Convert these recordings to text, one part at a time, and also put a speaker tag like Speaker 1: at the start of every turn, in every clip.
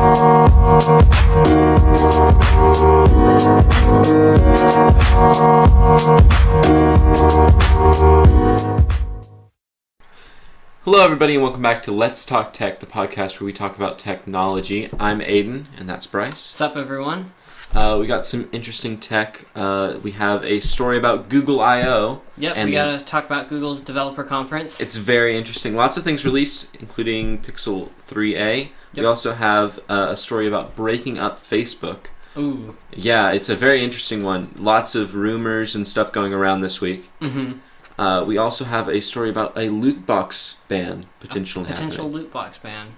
Speaker 1: Hello everybody and welcome back to Let's Talk Tech, the podcast where we talk about technology. I'm Aiden and that's Bryce.
Speaker 2: What's up everyone?
Speaker 1: We got some interesting tech. We have a story about Google I/O.
Speaker 2: Yep,
Speaker 1: and
Speaker 2: we gotta talk about Google's developer conference.
Speaker 1: It's very interesting. Lots of things released, including Pixel 3a. Yep. We also have a story about breaking up Facebook.
Speaker 2: Ooh.
Speaker 1: Yeah, it's a very interesting one. Lots of rumors and stuff going around this week.
Speaker 2: Mm-hmm.
Speaker 1: We also have a story about a loot box ban potential
Speaker 2: loot box ban.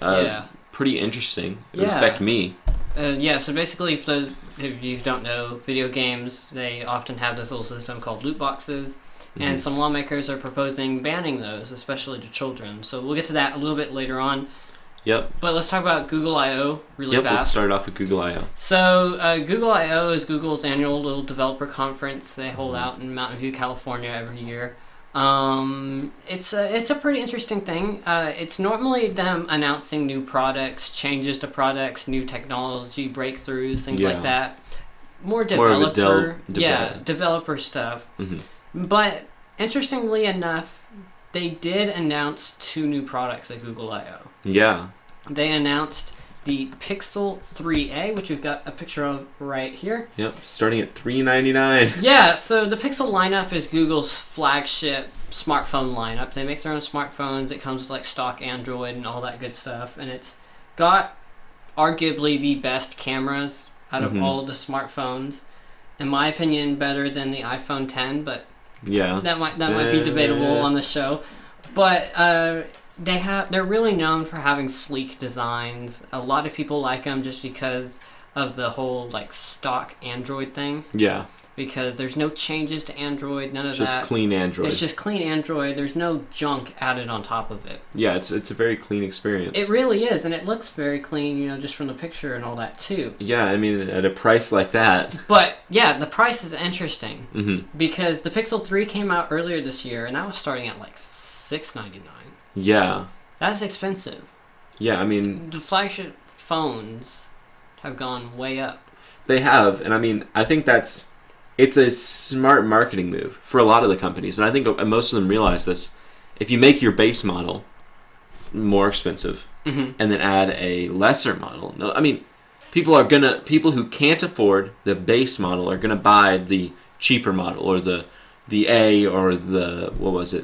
Speaker 1: Yeah. Pretty interesting. It would affect me.
Speaker 2: So basically, if you don't know, video games, they often have this little system called loot boxes, and some lawmakers are proposing banning those, especially to children. So we'll get to that a little bit later on.
Speaker 1: Yep.
Speaker 2: But let's talk about Google I/O really fast.
Speaker 1: Let's start off with Google I/O.
Speaker 2: So Google I/O is Google's annual little developer conference they hold out in Mountain View, California every year. It's a pretty interesting thing. It's normally them announcing new products, changes to products, new technology breakthroughs, things like that. More developer, developer stuff. Mm-hmm. But interestingly enough, they did announce 2 new products at Google I/O.
Speaker 1: Yeah.
Speaker 2: They announced the Pixel 3a, which we've got a picture of right here.
Speaker 1: Yep, starting at $399.
Speaker 2: Yeah, so the Pixel lineup is Google's flagship smartphone lineup. They make their own smartphones. It comes with like stock Android and all that good stuff, and it's got arguably the best cameras out of all of the smartphones. In my opinion, better than the iPhone 10, but that might be debatable on the show. But they're really known for having sleek designs. A lot of people like them just because of the whole like stock Android thing.
Speaker 1: Yeah.
Speaker 2: Because there's no changes to Android, none of that.
Speaker 1: Just clean Android.
Speaker 2: It's just clean Android. There's no junk added on top of it.
Speaker 1: Yeah, it's a very clean experience.
Speaker 2: It really is, and it looks very clean, just from the picture and all that too.
Speaker 1: Yeah, I mean, at a price like that.
Speaker 2: But yeah, the price is interesting because the Pixel 3 came out earlier this year, and that was starting at like $699.
Speaker 1: Yeah.
Speaker 2: That's expensive.
Speaker 1: Yeah, I mean...
Speaker 2: The flagship phones have gone way up.
Speaker 1: They have, and I mean, I think it's a smart marketing move for a lot of the companies, and I think most of them realize this. If you make your base model more expensive and then add a lesser model, people who can't afford the base model are gonna buy the cheaper model or the A or the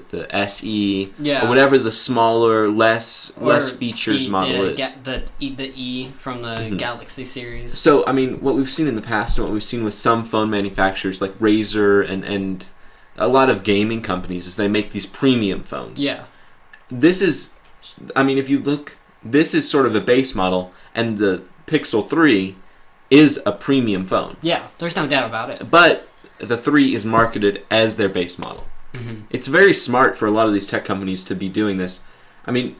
Speaker 1: the SE or whatever the smaller, less features model is.
Speaker 2: The E from the Galaxy series.
Speaker 1: So I mean, what we've seen in the past and what we've seen with some phone manufacturers like Razer and a lot of gaming companies is they make these premium phones.
Speaker 2: Yeah.
Speaker 1: This is, if you look, this is sort of a base model, and the Pixel 3 is a premium phone.
Speaker 2: Yeah, there's no doubt about it.
Speaker 1: But the 3 is marketed as their base model. It's very smart for a lot of these tech companies to be doing this. I mean,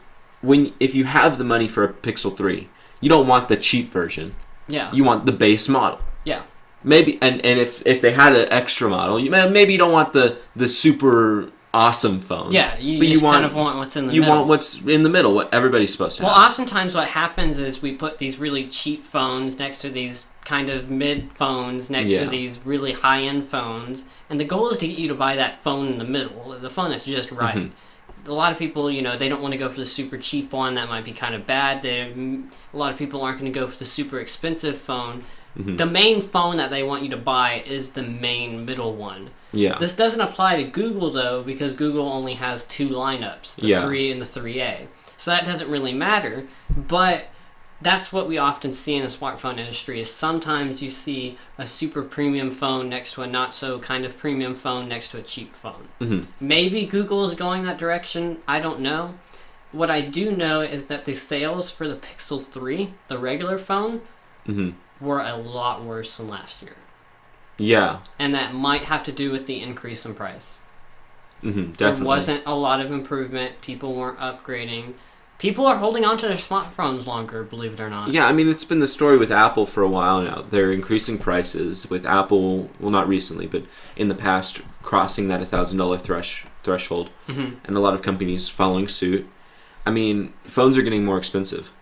Speaker 1: if you have the money for a Pixel 3, you don't want the cheap version.
Speaker 2: Yeah.
Speaker 1: You want the base model.
Speaker 2: Yeah.
Speaker 1: Maybe, and if they had an extra model, maybe you don't want the super awesome phone.
Speaker 2: Yeah, you kind of want what's in the middle.
Speaker 1: You want what's in the middle, what everybody's supposed to have.
Speaker 2: Well, oftentimes what happens is we put these really cheap phones next to these kind of mid phones next to these really high-end phones, and the goal is to get you to buy that phone in the middle, the phone that's just right. A lot of people, they don't want to go for the super cheap one. That might be kind of bad. A lot of people aren't going to go for the super expensive phone. The main phone that they want you to buy is the main middle one.
Speaker 1: Yeah.
Speaker 2: This doesn't apply to Google, though, because Google only has 2 lineups, the 3 and the 3A. So that doesn't really matter, but that's what we often see in the smartphone industry is sometimes you see a super premium phone next to a not so kind of premium phone next to a cheap phone. Maybe Google is going that direction. I don't know. What I do know is that the sales for the Pixel 3, the regular phone, were a lot worse than last year.
Speaker 1: Yeah.
Speaker 2: And that might have to do with the increase in price.
Speaker 1: Definitely.
Speaker 2: There wasn't a lot of improvement. People weren't upgrading. People are holding on to their smartphones longer, believe it or not.
Speaker 1: Yeah, it's been the story with Apple for a while now. They're increasing prices with Apple, well, not recently, but in the past, crossing that $1,000 threshold. And a lot of companies following suit. Phones are getting more expensive.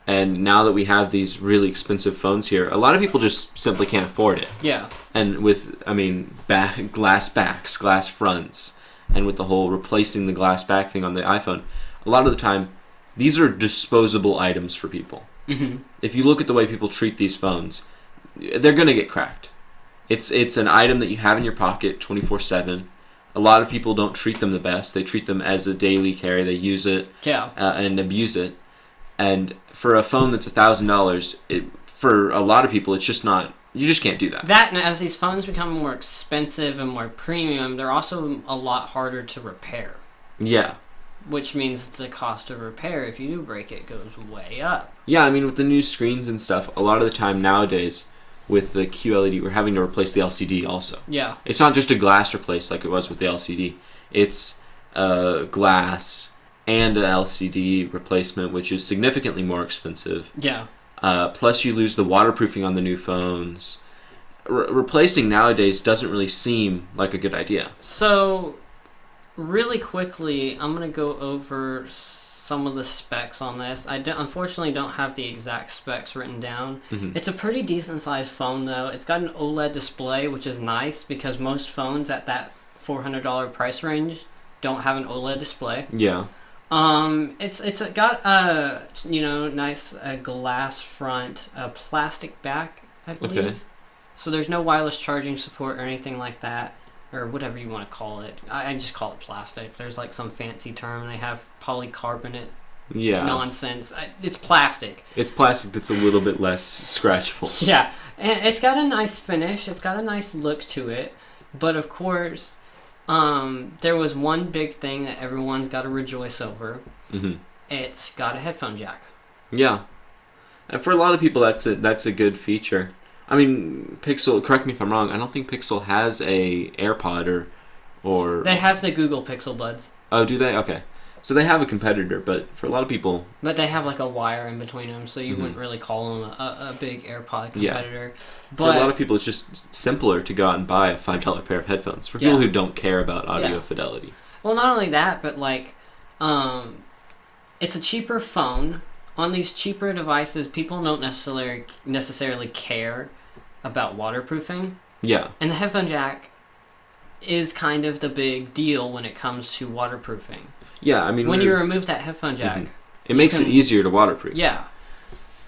Speaker 1: And now that we have these really expensive phones here, a lot of people just simply can't afford it.
Speaker 2: Yeah.
Speaker 1: And with, glass backs, glass fronts, and with the whole replacing the glass back thing on the iPhone, a lot of the time, these are disposable items for people.
Speaker 2: Mm-hmm.
Speaker 1: If you look at the way people treat these phones, they're going to get cracked. It's an item that you have in your pocket 24/7. A lot of people don't treat them the best. They treat them as a daily carry. They use it and abuse it. And for a phone that's $1,000, for a lot of people, it's just not. You just can't do that.
Speaker 2: That, and as these phones become more expensive and more premium, they're also a lot harder to repair.
Speaker 1: Yeah.
Speaker 2: Which means the cost of repair, if you do break it, goes way up.
Speaker 1: Yeah, I mean, with the new screens and stuff, a lot of the time nowadays, with the QLED, we're having to replace the LCD also.
Speaker 2: Yeah.
Speaker 1: It's not just a glass replace like it was with the LCD. It's glass and an LCD replacement, which is significantly more expensive.
Speaker 2: Yeah.
Speaker 1: Plus, you lose the waterproofing on the new phones. Replacing nowadays doesn't really seem like a good idea.
Speaker 2: So, really quickly, I'm going to go over some of the specs on this. I unfortunately don't have the exact specs written down.
Speaker 1: Mm-hmm.
Speaker 2: It's a pretty decent sized phone, though. It's got an OLED display, which is nice because most phones at that $400 price range don't have an OLED display.
Speaker 1: Yeah.
Speaker 2: It's got a nice glass front, plastic back, I believe.
Speaker 1: Okay.
Speaker 2: So there's no wireless charging support or anything like that, or whatever you want to call it. I just call it plastic. There's like some fancy term. They have polycarbonate nonsense. It's plastic.
Speaker 1: It's plastic that's a little bit less scratchable.
Speaker 2: Yeah, and it's got a nice finish. It's got a nice look to it, but of course. There was one big thing that everyone's got to rejoice over.
Speaker 1: Mm-hmm.
Speaker 2: It's got a headphone jack.
Speaker 1: Yeah, and for a lot of people, that's a good feature. I mean, Pixel. Correct me if I'm wrong. I don't think Pixel has a AirPod or.
Speaker 2: They have the Google Pixel Buds.
Speaker 1: Oh, do they? Okay, so they have a competitor, but for a lot of people.
Speaker 2: But they have like a wire in between them, so you wouldn't really call them a big AirPod competitor.
Speaker 1: Yeah.
Speaker 2: But
Speaker 1: for a lot of people, it's just simpler to go out and buy a $5 pair of headphones. For people who don't care about audio fidelity.
Speaker 2: Well, not only that, but like, it's a cheaper phone. On these cheaper devices, people don't necessarily care about waterproofing.
Speaker 1: Yeah.
Speaker 2: And the headphone jack is kind of the big deal when it comes to waterproofing.
Speaker 1: Yeah, I mean...
Speaker 2: When you remove that headphone jack...
Speaker 1: It makes it easier to waterproof.
Speaker 2: Yeah.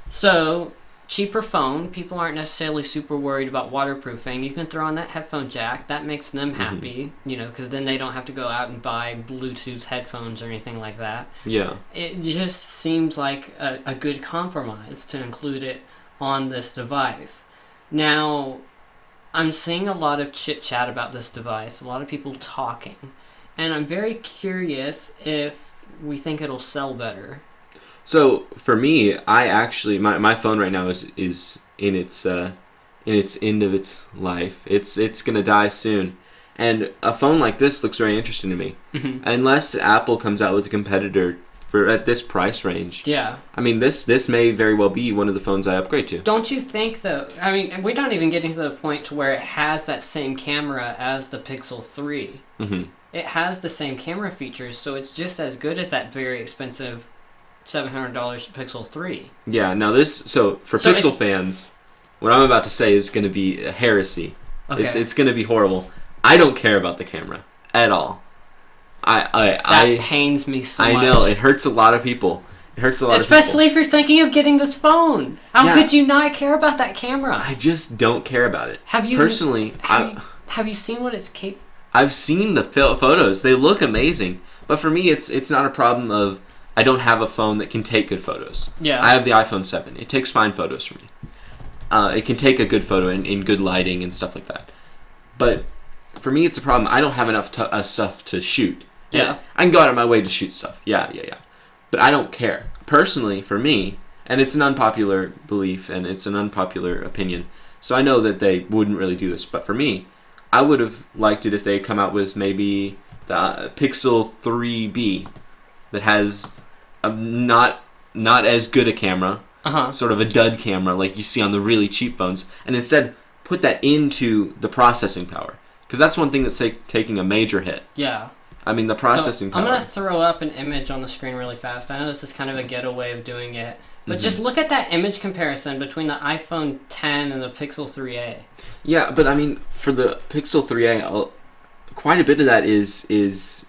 Speaker 2: So, cheaper phone, people aren't necessarily super worried about waterproofing. You can throw on that headphone jack. That makes them happy, because then they don't have to go out and buy Bluetooth headphones or anything like that.
Speaker 1: Yeah.
Speaker 2: It just seems like a good compromise to include it on this device. Now, I'm seeing a lot of chit-chat about this device, a lot of people talking, and I'm very curious if we think it'll sell better.
Speaker 1: So, for me, I actually, my phone right now is in its end of its life. It's going to die soon. And a phone like this looks very interesting to me.
Speaker 2: Mm-hmm.
Speaker 1: Unless Apple comes out with a competitor at this price range.
Speaker 2: Yeah.
Speaker 1: I mean, this may very well be one of the phones I upgrade to.
Speaker 2: Don't you think, though? I mean, we're not even getting to the point to where it has that same camera as the Pixel 3.
Speaker 1: Mm-hmm.
Speaker 2: It has the same camera features, so it's just as good as that very expensive $700 Pixel 3.
Speaker 1: Yeah, now for Pixel fans, what I'm about to say is going to be a heresy.
Speaker 2: Okay.
Speaker 1: It's going to be horrible. I don't care about the camera at all.
Speaker 2: That pains me so much.
Speaker 1: I know, it hurts a lot of people. It hurts a lot
Speaker 2: Especially
Speaker 1: of people.
Speaker 2: if you're thinking of getting this phone. How could you not care about that camera?
Speaker 1: I just don't care about it.
Speaker 2: Personally, have you seen what it's capable?
Speaker 1: I've seen the photos. They look amazing. But for me, it's not a problem of I don't have a phone that can take good photos.
Speaker 2: Yeah.
Speaker 1: I have the iPhone 7. It takes fine photos for me. It can take a good photo in good lighting and stuff like that. But for me, it's a problem. I don't have enough stuff to shoot.
Speaker 2: Yeah.
Speaker 1: I can go out of my way to shoot stuff. Yeah. But I don't care. Personally, for me, and it's an unpopular belief and it's an unpopular opinion, so I know that they wouldn't really do this. But for me, I would have liked it if they had come out with maybe the Pixel 3B that has not as good a camera, sort of a dud camera like you see on the really cheap phones, and instead put that into the processing power. Because that's one thing that's taking a major hit.
Speaker 2: Yeah.
Speaker 1: I mean, the processing power.
Speaker 2: I'm going to throw up an image on the screen really fast. I know this is kind of a ghetto way of doing it, But just look at that image comparison between the iPhone 10 and the Pixel 3a.
Speaker 1: Yeah, but I mean, for the Pixel 3a, quite a bit of that is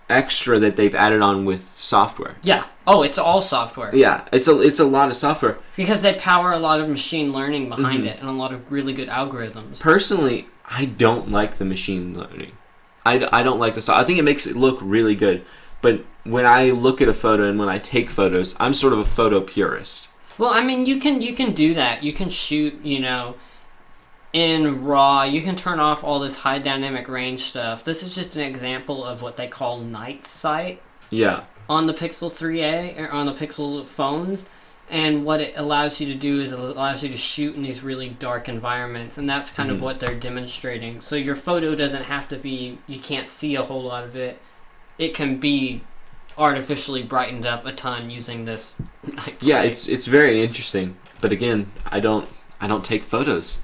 Speaker 1: extra that they've added on with software.
Speaker 2: Yeah. Oh, it's all software.
Speaker 1: Yeah, it's a lot of software.
Speaker 2: Because they power a lot of machine learning behind it and a lot of really good algorithms.
Speaker 1: Personally, I don't like the machine learning. I don't like I think it makes it look really good. But when I look at a photo and when I take photos, I'm sort of a photo purist.
Speaker 2: Well, I mean, you can do that. You can shoot, in RAW. You can turn off all this high dynamic range stuff. This is just an example of what they call night sight.
Speaker 1: Yeah.
Speaker 2: On the Pixel 3a or on the Pixel phones, and what it allows you to do is it allows you to shoot in these really dark environments, and that's kind of what they're demonstrating. So your photo doesn't have to be, you can't see a whole lot of it. It can be artificially brightened up a ton using this night sight.
Speaker 1: It's very interesting, but again, I don't take photos.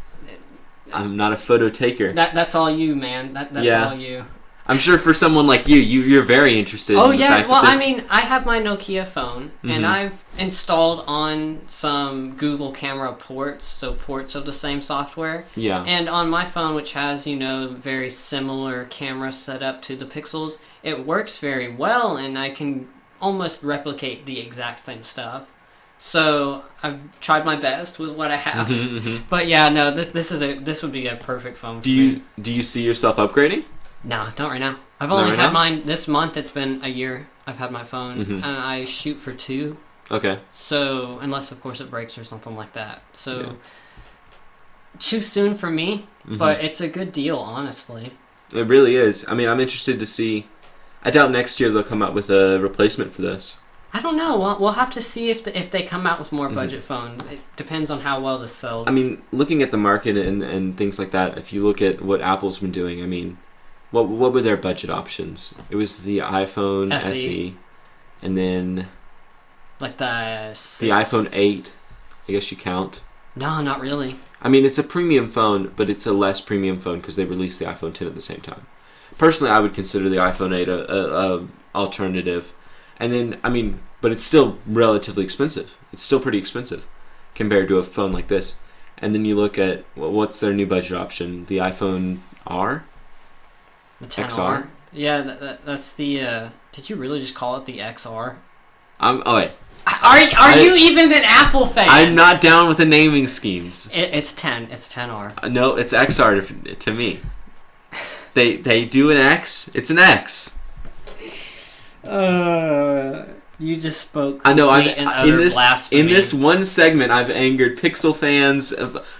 Speaker 1: I'm not a photo taker.
Speaker 2: That's all you, man. That's all you.
Speaker 1: I'm sure for someone like you're very interested.
Speaker 2: Oh
Speaker 1: in the
Speaker 2: yeah,
Speaker 1: fact
Speaker 2: well
Speaker 1: that
Speaker 2: I mean, I have my Nokia phone, and I've installed on some Google camera ports, so ports of the same software.
Speaker 1: Yeah.
Speaker 2: And on my phone, which has very similar camera setup to the Pixels, it works very well, and I can almost replicate the exact same stuff. So I've tried my best with what I have. But yeah, no, this would be a perfect phone for me.
Speaker 1: Do you see yourself upgrading?
Speaker 2: No, not right now. I've only had mine this month. It's been a year I've had my phone, and I shoot for 2.
Speaker 1: Okay.
Speaker 2: So, unless, of course, it breaks or something like that. So, too soon for me, but it's a good deal, honestly.
Speaker 1: It really is. I mean, I'm interested to see. I doubt next year they'll come out with a replacement for this.
Speaker 2: I don't know. We'll have to see if they come out with more budget phones. It depends on how well this sells.
Speaker 1: I mean, looking at the market and things like that, if you look at what Apple's been doing, I mean, what were their budget options? It was the iPhone SE, and then
Speaker 2: like the
Speaker 1: iPhone 8. I guess you count.
Speaker 2: No, not really.
Speaker 1: I mean, it's a premium phone, but it's a less premium phone because they released the iPhone 10 at the same time. Personally, I would consider the iPhone 8 a alternative. And then, I mean, but it's still relatively expensive. It's still pretty expensive compared to a phone like this. And then you look at, what's their new budget option? The iPhone R?
Speaker 2: The 10R?
Speaker 1: XR?
Speaker 2: Yeah, that's the, did you really just call it the XR?
Speaker 1: Oh, wait.
Speaker 2: Are you even an Apple fan?
Speaker 1: I'm not down with the naming schemes.
Speaker 2: It's 10. It's 10R.
Speaker 1: No, it's XR to me. They do an X. It's an X.
Speaker 2: You just spoke.
Speaker 1: I know.
Speaker 2: In
Speaker 1: this one segment, I've angered Pixel fans,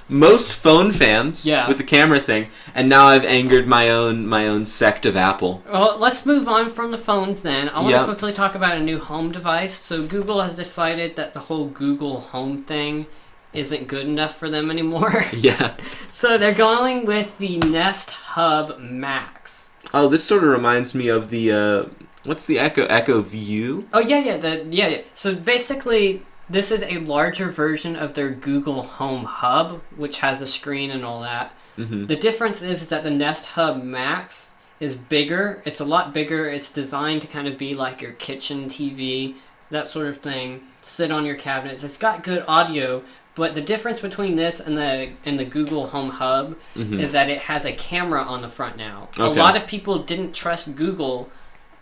Speaker 1: most phone fans, with the camera thing, and now I've angered my own sect of Apple.
Speaker 2: Well, let's move on from the phones then. I want to quickly talk about a new home device. So Google has decided that the whole Google Home thing isn't good enough for them anymore.
Speaker 1: Yeah.
Speaker 2: So they're going with the Nest Hub Max.
Speaker 1: Oh, this sort of reminds me of the. What's the Echo View?
Speaker 2: Oh yeah. So basically, this is a larger version of their Google Home Hub, which has a screen and all that. The difference is that the Nest Hub Max is bigger. It's a lot bigger. It's designed to kind of be like your kitchen TV, that sort of thing. Sit on your cabinets. It's got good audio, but the difference between this and the Google Home Hub is that it has a camera on the front now. Okay. A lot of people didn't trust Google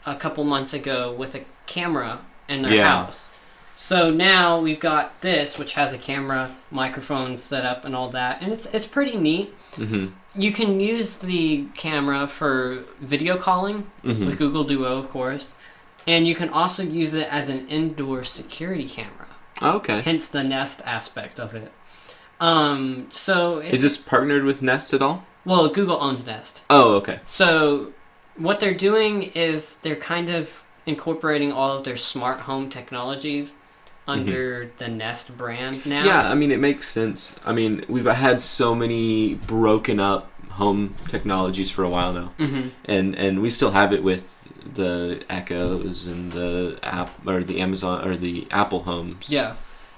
Speaker 2: a couple months ago with a camera in their house. So now we've got this, which has a camera, microphone set up and all that, and it's pretty neat. You can use the camera for video calling with Google Duo, of course, and you can also use it as an indoor security camera.
Speaker 1: Oh, okay.
Speaker 2: Hence the Nest aspect of it. Is
Speaker 1: this partnered with Nest at all?
Speaker 2: Well, Google owns Nest.
Speaker 1: Oh, okay.
Speaker 2: So what they're doing is they're kind of incorporating all of their smart home technologies under the Nest brand now.
Speaker 1: Yeah, I mean, it makes sense. I mean, we've had so many broken up home technologies for a while now. And we still have it with the Echoes and the Amazon or the Apple homes.
Speaker 2: Yeah.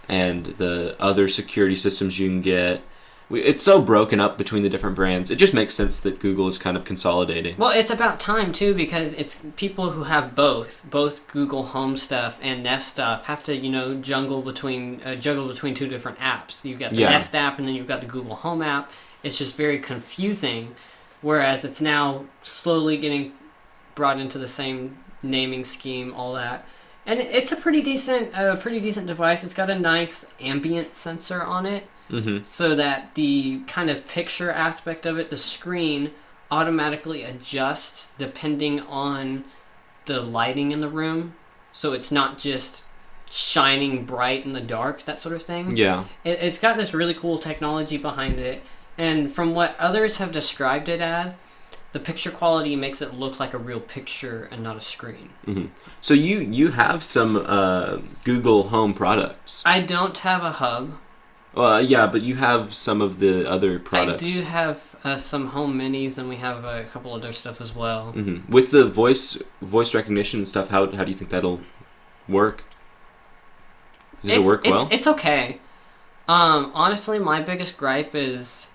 Speaker 1: And the other security systems you can get. it's so broken up between the different brands. It just makes sense that Google is kind of consolidating.
Speaker 2: Well, it's about time too, because it's people who have both Google Home stuff and Nest stuff have to juggle between two different apps. You've got the Nest app and then you've got the Google Home app. It's just very confusing, whereas it's now slowly getting brought into the same naming scheme, all that. And it's a pretty decent device. It's got a nice ambient sensor on it, so that the kind of picture aspect of it, the screen, automatically adjusts depending on the lighting in the room. So it's not just shining bright in the dark, that sort of thing.
Speaker 1: Yeah.
Speaker 2: It's got this really cool technology behind it. And from what others have described it as, the picture quality makes it look like a real picture and not a screen.
Speaker 1: Mm-hmm. So you have some Google Home products.
Speaker 2: I don't have a hub.
Speaker 1: Yeah, but you have some of the other products.
Speaker 2: I do have some Home Minis, and we have a couple other stuff as well.
Speaker 1: Mm-hmm. With the voice recognition and stuff, how do you think that'll work? Does it work well?
Speaker 2: It's okay. Honestly, my biggest gripe is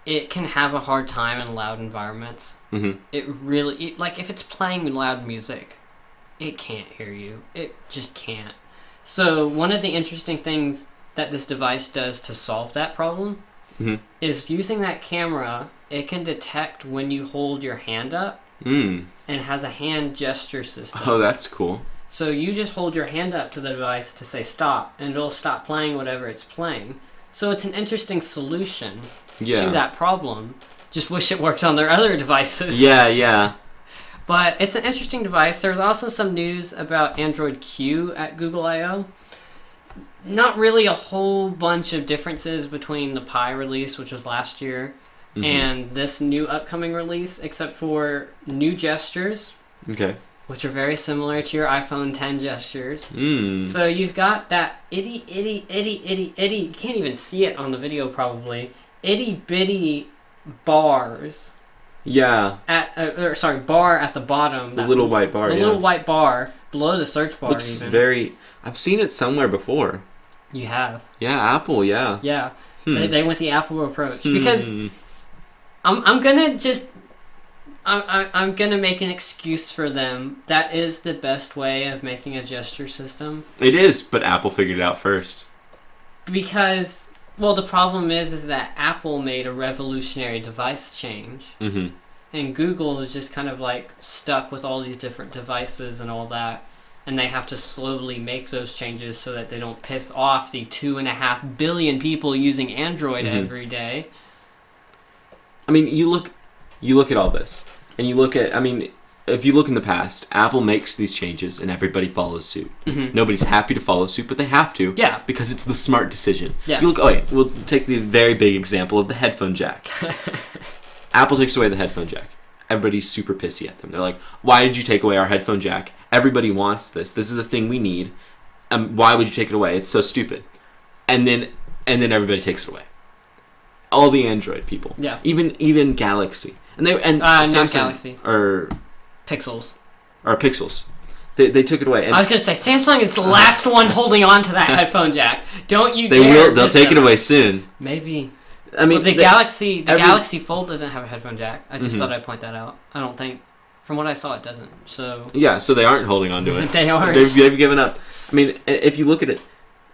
Speaker 2: it can have a hard time in loud environments.
Speaker 1: Mm-hmm.
Speaker 2: It really, like if it's playing loud music, it can't hear you. It just can't. So one of the interesting things that this device does to solve that problem is using that camera, it can detect when you hold your hand up and has a hand gesture system.
Speaker 1: Oh, that's cool.
Speaker 2: So you just hold your hand up to the device to say stop, and it'll stop playing whatever it's playing. So it's an interesting solution to that problem. Just wish it worked on their other devices.
Speaker 1: Yeah.
Speaker 2: But it's an interesting device. There's also some news about Android Q at Google I/O. Not really a whole bunch of differences between the Pi release, which was last year, and this new upcoming release, except for new gestures.
Speaker 1: Okay.
Speaker 2: Which are very similar to your iPhone 10 gestures. So you've got that itty, you can't even see it on the video probably, itty bitty bars.
Speaker 1: Yeah.
Speaker 2: Bar at the bottom.
Speaker 1: The little white bar,
Speaker 2: The little white bar below the search bar.
Speaker 1: Looks very... I've seen it somewhere before.
Speaker 2: You have?
Speaker 1: Yeah, Apple, yeah.
Speaker 2: Yeah. They went the Apple approach. Because I'm gonna just... I'm gonna make an excuse for them. That is the best way of making a gesture system.
Speaker 1: It is, but Apple figured it out first.
Speaker 2: Because, well, the problem is that Apple made a revolutionary device change. And Google is just kind of like stuck with all these different devices and all that. And they have to slowly make those changes so that they don't piss off the 2.5 billion people using Android every day.
Speaker 1: I mean, you look at all this, and you look at, I mean, if you look in the past, Apple makes these changes and everybody follows suit. Nobody's happy to follow suit, but they have to.
Speaker 2: Yeah.
Speaker 1: Because it's the smart decision.
Speaker 2: Yeah.
Speaker 1: You look, we'll take the very big example of the headphone jack. Apple takes away the headphone jack. Everybody's super pissy at them. They're like, why did you take away our headphone jack? Everybody wants this. This is the thing we need. Why would you take it away? It's so stupid. And then everybody takes it away. All the Android people.
Speaker 2: Yeah.
Speaker 1: Even Galaxy. And
Speaker 2: Samsung, not Galaxy.
Speaker 1: Or
Speaker 2: Pixels.
Speaker 1: Or Pixels. They took it away. And
Speaker 2: I was gonna say Samsung is the last one holding on to that headphone jack. Don't you dare.
Speaker 1: They'll take it away soon.
Speaker 2: Maybe.
Speaker 1: I mean,
Speaker 2: the Galaxy Fold doesn't have a headphone jack. I just thought I'd point that out. I don't think, from what I saw, it doesn't. So
Speaker 1: yeah, so they aren't holding on to it.
Speaker 2: They aren't.
Speaker 1: They've given up. I mean, if you look at it,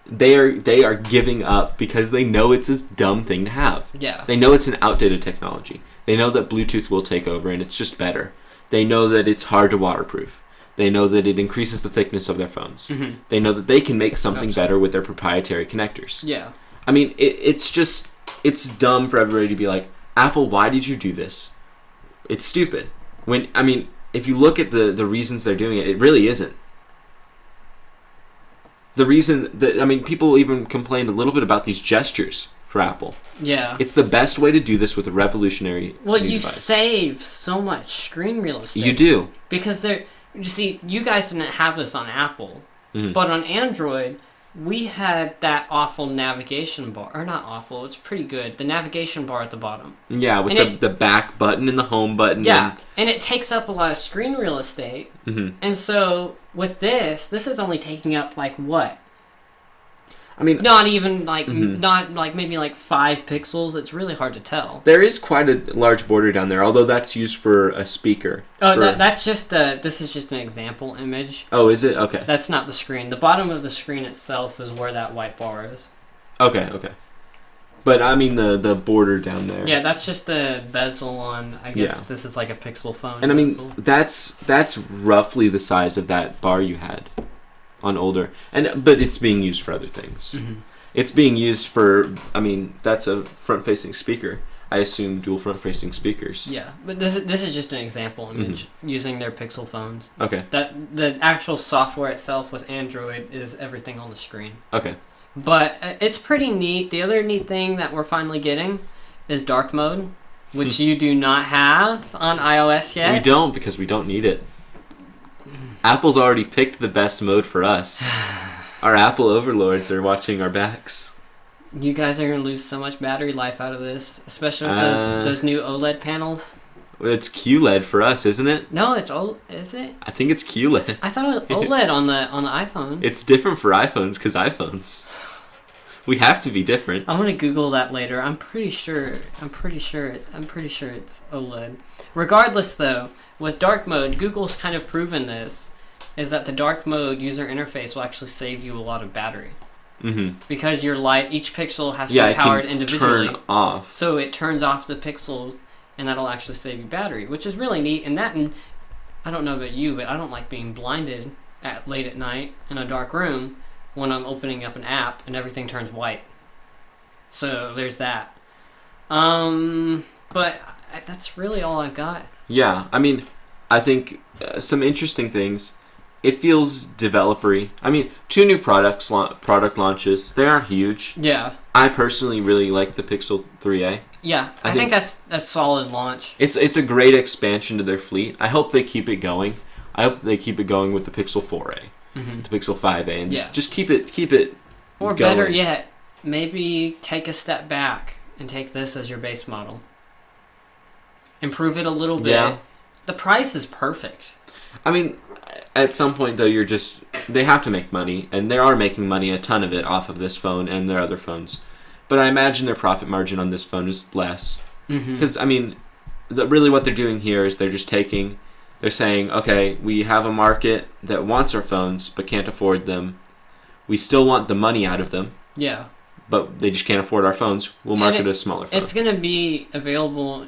Speaker 1: they are giving up because they know it's a dumb thing to have.
Speaker 2: Yeah.
Speaker 1: They know it's an outdated technology. They know that Bluetooth will take over and it's just better. They know that it's hard to waterproof. They know that it increases the thickness of their phones. They know that they can make something better with their proprietary connectors.
Speaker 2: Yeah.
Speaker 1: I mean, it's dumb for everybody to be like, Apple, why did you do this? It's stupid. If you look at the reasons they're doing it, it really isn't. The reason that, people even complained a little bit about these gestures for Apple.
Speaker 2: Yeah.
Speaker 1: It's the best way to do this with a revolutionary new
Speaker 2: you
Speaker 1: device.
Speaker 2: save so much screen real estate.
Speaker 1: You do.
Speaker 2: Because you see, you guys didn't have this on Apple, but on Android, we had that awful navigation bar. Or not awful, it's pretty good. The navigation bar at the bottom.
Speaker 1: Yeah, with the back button and the home button.
Speaker 2: Yeah, and it takes up a lot of screen real estate. And so, with this is only taking up, like, what?
Speaker 1: I mean,
Speaker 2: not even like not like maybe like 5 pixels. It's really hard to tell.
Speaker 1: there is quite a large border down there, although that's used for a speaker.
Speaker 2: Oh, that's just this is just an example image.
Speaker 1: Oh, is it? Okay.
Speaker 2: That's not the screen. The bottom of the screen itself is where that white bar is.
Speaker 1: Okay. But I mean the border down there.
Speaker 2: Yeah, that's just the bezel on. I guess
Speaker 1: Yeah.
Speaker 2: this is like a Pixel phone.
Speaker 1: And I mean
Speaker 2: bezel.
Speaker 1: that's roughly the size of that bar you had on older, but it's being used for other things. It's being used for. I mean, that's a front-facing speaker. I assume dual front-facing speakers.
Speaker 2: Yeah, but this is just an example image using their Pixel phones.
Speaker 1: Okay.
Speaker 2: That the actual software itself with Android is everything on the screen.
Speaker 1: Okay.
Speaker 2: But it's pretty neat. The other neat thing that we're finally getting is dark mode, which you do not have on iOS yet.
Speaker 1: We don't, because we don't need it. Apple's already picked the best mode for us. Our Apple overlords are watching our backs.
Speaker 2: You guys are going to lose so much battery life out of this, especially with those new OLED panels.
Speaker 1: It's QLED for us, isn't it?
Speaker 2: No, it's is it?
Speaker 1: I think it's QLED.
Speaker 2: I thought it was OLED on the iPhones.
Speaker 1: It's different for iPhones because iPhones. We have to be different.
Speaker 2: I'm gonna Google that later. I'm pretty sure it's OLED. Regardless, though, with dark mode, Google's kind of proven this, is that the dark mode user interface will actually save you a lot of battery. Because your light, each pixel has to be powered individually.
Speaker 1: Turn off.
Speaker 2: So it turns off the pixels, and that'll actually save you battery, which is really neat. And I don't know about you, but I don't like being blinded late at night in a dark room when I'm opening up an app and everything turns white. So there's that. But that's really all I've got.
Speaker 1: Yeah, I mean, I think some interesting things. It feels developer-y. I mean, 2 new product launches. They aren't huge.
Speaker 2: Yeah.
Speaker 1: I personally really like the Pixel 3a.
Speaker 2: Yeah, I think that's a solid launch.
Speaker 1: It's a great expansion to their fleet. I hope they keep it going. I hope they keep it going with the Pixel 4a, the Pixel 5a, and just keep it
Speaker 2: Or
Speaker 1: going.
Speaker 2: better yet, maybe take a step back and take this as your base model. Improve it a little bit.
Speaker 1: Yeah.
Speaker 2: The price is perfect.
Speaker 1: I mean, at some point though, they have to make money, and they are making money, a ton of it, off of this phone and their other phones. But I imagine their profit margin on this phone is less. Because, I mean, really what they're doing here is they're saying, okay, we have a market that wants our phones but can't afford them. We still want the money out of them.
Speaker 2: Yeah.
Speaker 1: But they just can't afford our phones. We'll market a smaller phone.
Speaker 2: It's going to be available.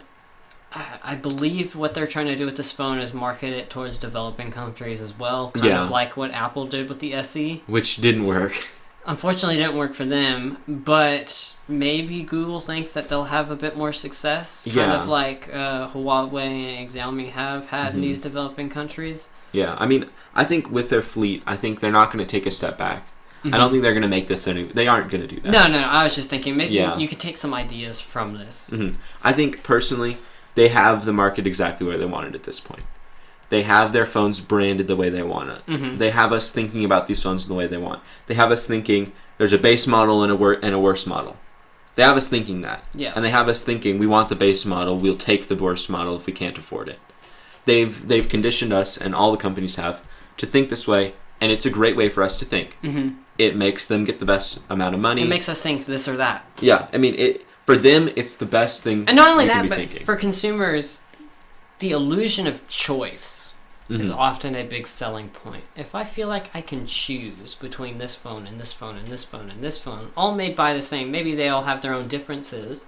Speaker 2: I believe what they're trying to do with this phone is market it towards developing countries as well. Kind of like what Apple did with the SE. Which
Speaker 1: didn't work.
Speaker 2: Unfortunately, it didn't work for them. But maybe Google thinks that they'll have a bit more success. Kind of like Huawei and Xiaomi have had in these developing countries.
Speaker 1: Yeah, I mean, I think with their fleet, I think they're not going to take a step back. I don't think they're going to make this they aren't going to do that.
Speaker 2: No, I was just thinking maybe you could take some ideas from this.
Speaker 1: I think, personally, they have the market exactly where they want it at this point. They have their phones branded the way they want it. They have us thinking about these phones the way they want. They have us thinking there's a base model and a worse model. They have us thinking that.
Speaker 2: Yeah.
Speaker 1: And they have us thinking we want the base model, we'll take the worst model if we can't afford it. They've conditioned us, and all the companies have, to think this way, and it's a great way for us to think. It makes them get the best amount of money.
Speaker 2: It makes us think this or that.
Speaker 1: Yeah, I mean, for them, it's the best thing.
Speaker 2: And not only
Speaker 1: that,
Speaker 2: but for consumers, the illusion of choice is often a big selling point. If I feel like I can choose between this phone and this phone and this phone and this phone, all made by the same, maybe they all have their own differences,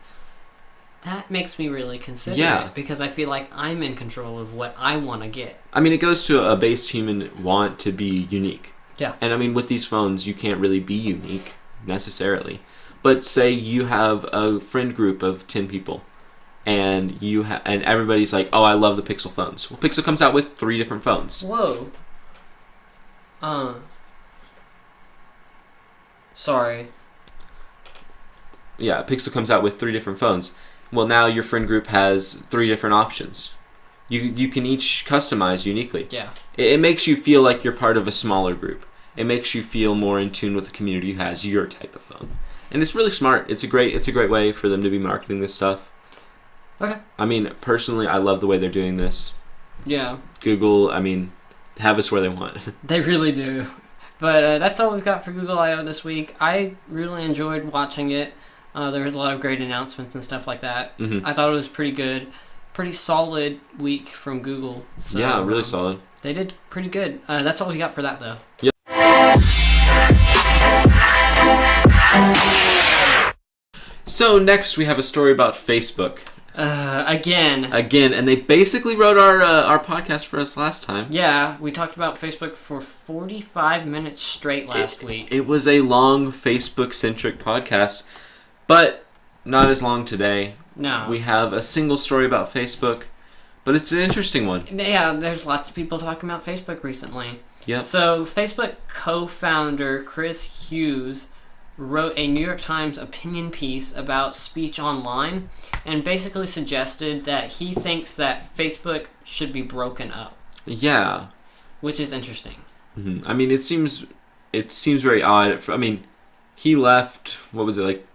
Speaker 2: that makes me really consider it, because I feel like I'm in control of what I want to get.
Speaker 1: I mean, it goes to a base human want to be unique.
Speaker 2: Yeah.
Speaker 1: And I mean, with these phones, you can't really be unique, necessarily. But say you have a friend group of 10 people, and and everybody's like, oh, I love the Pixel phones. Well, Pixel comes out with 3 different phones.
Speaker 2: Whoa. Sorry.
Speaker 1: Yeah, Pixel comes out with 3 different phones. Well, now your friend group has 3 different options. You can each customize uniquely.
Speaker 2: Yeah.
Speaker 1: It makes you feel like you're part of a smaller group. It makes you feel more in tune with the community who has your type of phone. And it's really smart. It's a great way for them to be marketing this stuff.
Speaker 2: Okay.
Speaker 1: I mean, personally, I love the way they're doing this.
Speaker 2: Yeah.
Speaker 1: Google, I mean, have us where they want.
Speaker 2: They really do. But that's all we've got for Google I/O this week. I really enjoyed watching it. There was a lot of great announcements and stuff like that.
Speaker 1: Mm-hmm.
Speaker 2: I thought it was pretty good. Pretty solid week from Google. So,
Speaker 1: yeah, really solid.
Speaker 2: They did pretty good. That's all we got for that, though.
Speaker 1: Yep. So next we have a story about Facebook.
Speaker 2: Again,
Speaker 1: and they basically wrote our podcast for us last time.
Speaker 2: Yeah, we talked about Facebook for 45 minutes straight last week.
Speaker 1: It was a long Facebook-centric podcast, but not as long today.
Speaker 2: No.
Speaker 1: We have a single story about Facebook, but it's an interesting one.
Speaker 2: Yeah, there's lots of people talking about Facebook recently.
Speaker 1: Yep.
Speaker 2: So, Facebook co-founder Chris Hughes wrote a New York Times opinion piece about speech online and basically suggested that he thinks that Facebook should be broken up.
Speaker 1: Yeah.
Speaker 2: Which is interesting.
Speaker 1: Mm-hmm. I mean, it seems very odd. I mean, he left, what was it, like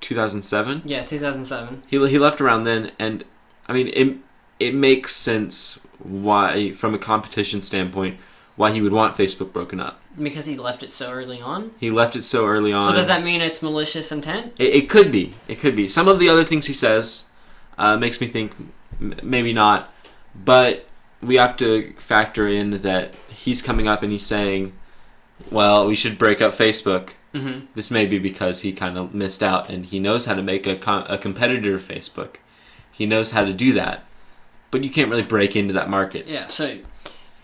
Speaker 1: 2007?
Speaker 2: Yeah, 2007.
Speaker 1: He left around then, and I mean, it makes sense why, from a competition standpoint, why he would want Facebook broken up.
Speaker 2: Because he left it so early on?
Speaker 1: He left it so early on.
Speaker 2: So does that mean it's malicious intent?
Speaker 1: It could be. It could be. Some of the other things he says makes me think maybe not, but we have to factor in that he's coming up and he's saying, well, we should break up Facebook.
Speaker 2: Mm-hmm.
Speaker 1: This may be because he kind of missed out, and he knows how to make a competitor of Facebook. He knows how to do that, but you can't really break into that market.
Speaker 2: Yeah, so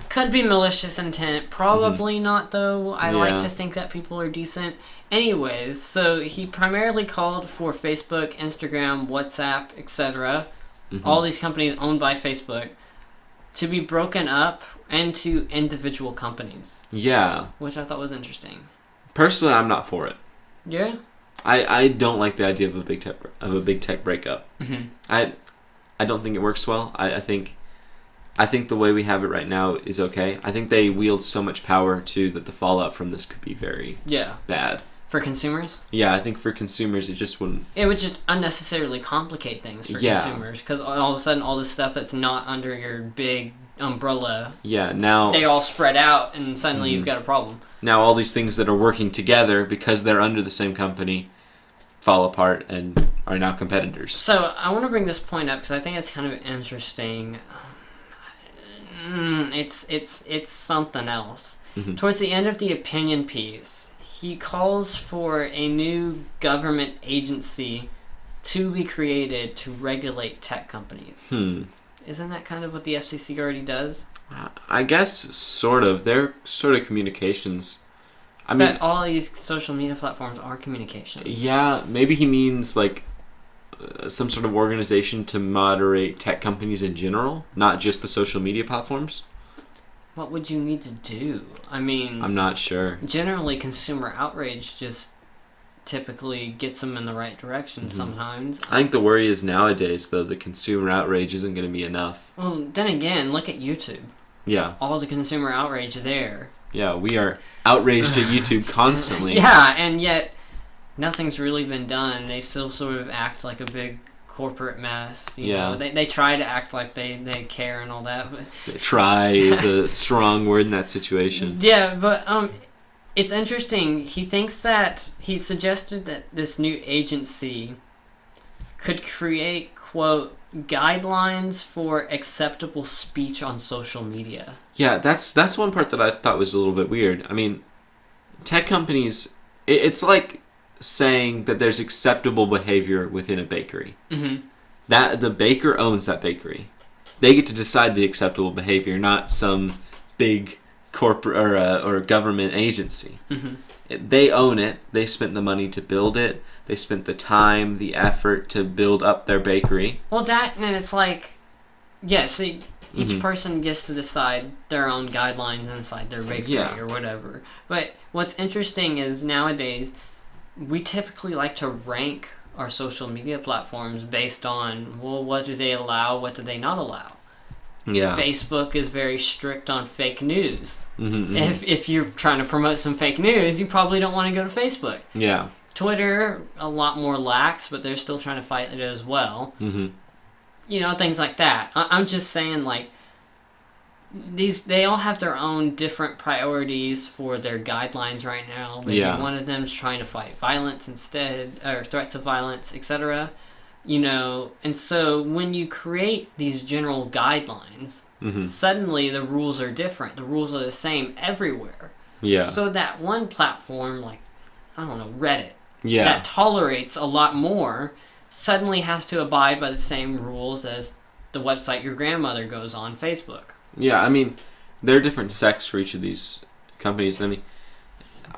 Speaker 2: could be malicious intent. Probably not, though. I like to think that people are decent. Anyways, so he primarily called for Facebook, Instagram, WhatsApp, etc., all these companies owned by Facebook, to be broken up into individual companies.
Speaker 1: Yeah.
Speaker 2: Which I thought was interesting.
Speaker 1: Personally, I'm not for it.
Speaker 2: Yeah?
Speaker 1: I don't like the idea of a big tech breakup.
Speaker 2: Mm-hmm.
Speaker 1: I don't think it works well. I think the way we have it right now is okay. I think they wield so much power too that the fallout from this could be very bad.
Speaker 2: For consumers?
Speaker 1: Yeah, I think for consumers it just wouldn't.
Speaker 2: It would just unnecessarily complicate things for consumers, because all of a sudden all this stuff that's not under your big umbrella,
Speaker 1: now
Speaker 2: they all spread out, and suddenly you've got a problem.
Speaker 1: Now all these things that are working together because they're under the same company fall apart and are now competitors.
Speaker 2: So I want to bring this point up because I think it's kind of interesting. It's something else.
Speaker 1: Mm-hmm.
Speaker 2: Towards the end of the opinion piece, he calls for a new government agency to be created to regulate tech companies. Isn't that kind of what the FCC already does?
Speaker 1: I guess sort of. They're sort of communications. I mean,
Speaker 2: but all these social media platforms are communications.
Speaker 1: Yeah, maybe he means like some sort of organization to moderate tech companies in general, not just the social media platforms.
Speaker 2: What would you need to do? I mean,
Speaker 1: I'm not sure.
Speaker 2: Generally, consumer outrage just typically gets them in the right direction sometimes.
Speaker 1: I think the worry is nowadays, though, the consumer outrage isn't going to be enough.
Speaker 2: Well, then again, look at YouTube.
Speaker 1: Yeah.
Speaker 2: All the consumer outrage there.
Speaker 1: Yeah, we are outraged at YouTube constantly.
Speaker 2: Yeah, and yet nothing's really been done. They still sort of act like a big corporate mess. You know? They try to act like they care and all that. But
Speaker 1: try is a strong word in that situation.
Speaker 2: Yeah, but it's interesting. He suggested that this new agency could create, quote, guidelines for acceptable speech on social media.
Speaker 1: Yeah, that's one part that I thought was a little bit weird. I mean, tech companies, it's like saying that there's acceptable behavior within a bakery.
Speaker 2: Mm-hmm.
Speaker 1: That the baker owns that bakery. They get to decide the acceptable behavior, not some big corporate or government agency.
Speaker 2: Mm-hmm.
Speaker 1: They own it. They spent the money to build it. They spent the time, the effort to build up their bakery.
Speaker 2: Well, and it's like, so each person gets to decide their own guidelines inside their bakery or whatever. But what's interesting is nowadays, we typically like to rank our social media platforms based on, well, what do they allow, what do they not allow?
Speaker 1: Yeah.
Speaker 2: Facebook is very strict on fake news. If you're trying to promote some fake news, you probably don't want to go to Facebook.
Speaker 1: Yeah.
Speaker 2: Twitter, a lot more lax, but they're still trying to fight it as well. You know, things like that. I'm just saying, like, they all have their own different priorities for their guidelines right now. Maybe one of them's trying to fight violence instead, or threats of violence, etc. And so when you create these general guidelines, suddenly the rules are different. The rules are the same everywhere.
Speaker 1: Yeah.
Speaker 2: So that one platform, like, I don't know, Reddit, that tolerates a lot more, suddenly has to abide by the same rules as the website your grandmother goes on, Facebook.
Speaker 1: Yeah, I mean, there are different sects for each of these companies. I mean,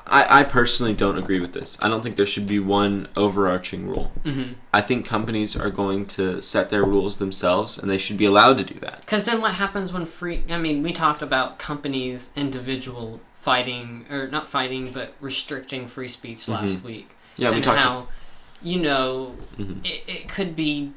Speaker 1: I personally don't agree with this. I don't think there should be one overarching rule. I think companies are going to set their rules themselves, and they should be allowed to do that.
Speaker 2: Because then what happens when we talked about companies, individual fighting, or not fighting, but restricting free speech last week.
Speaker 1: Yeah,
Speaker 2: and
Speaker 1: we talked
Speaker 2: how, it could be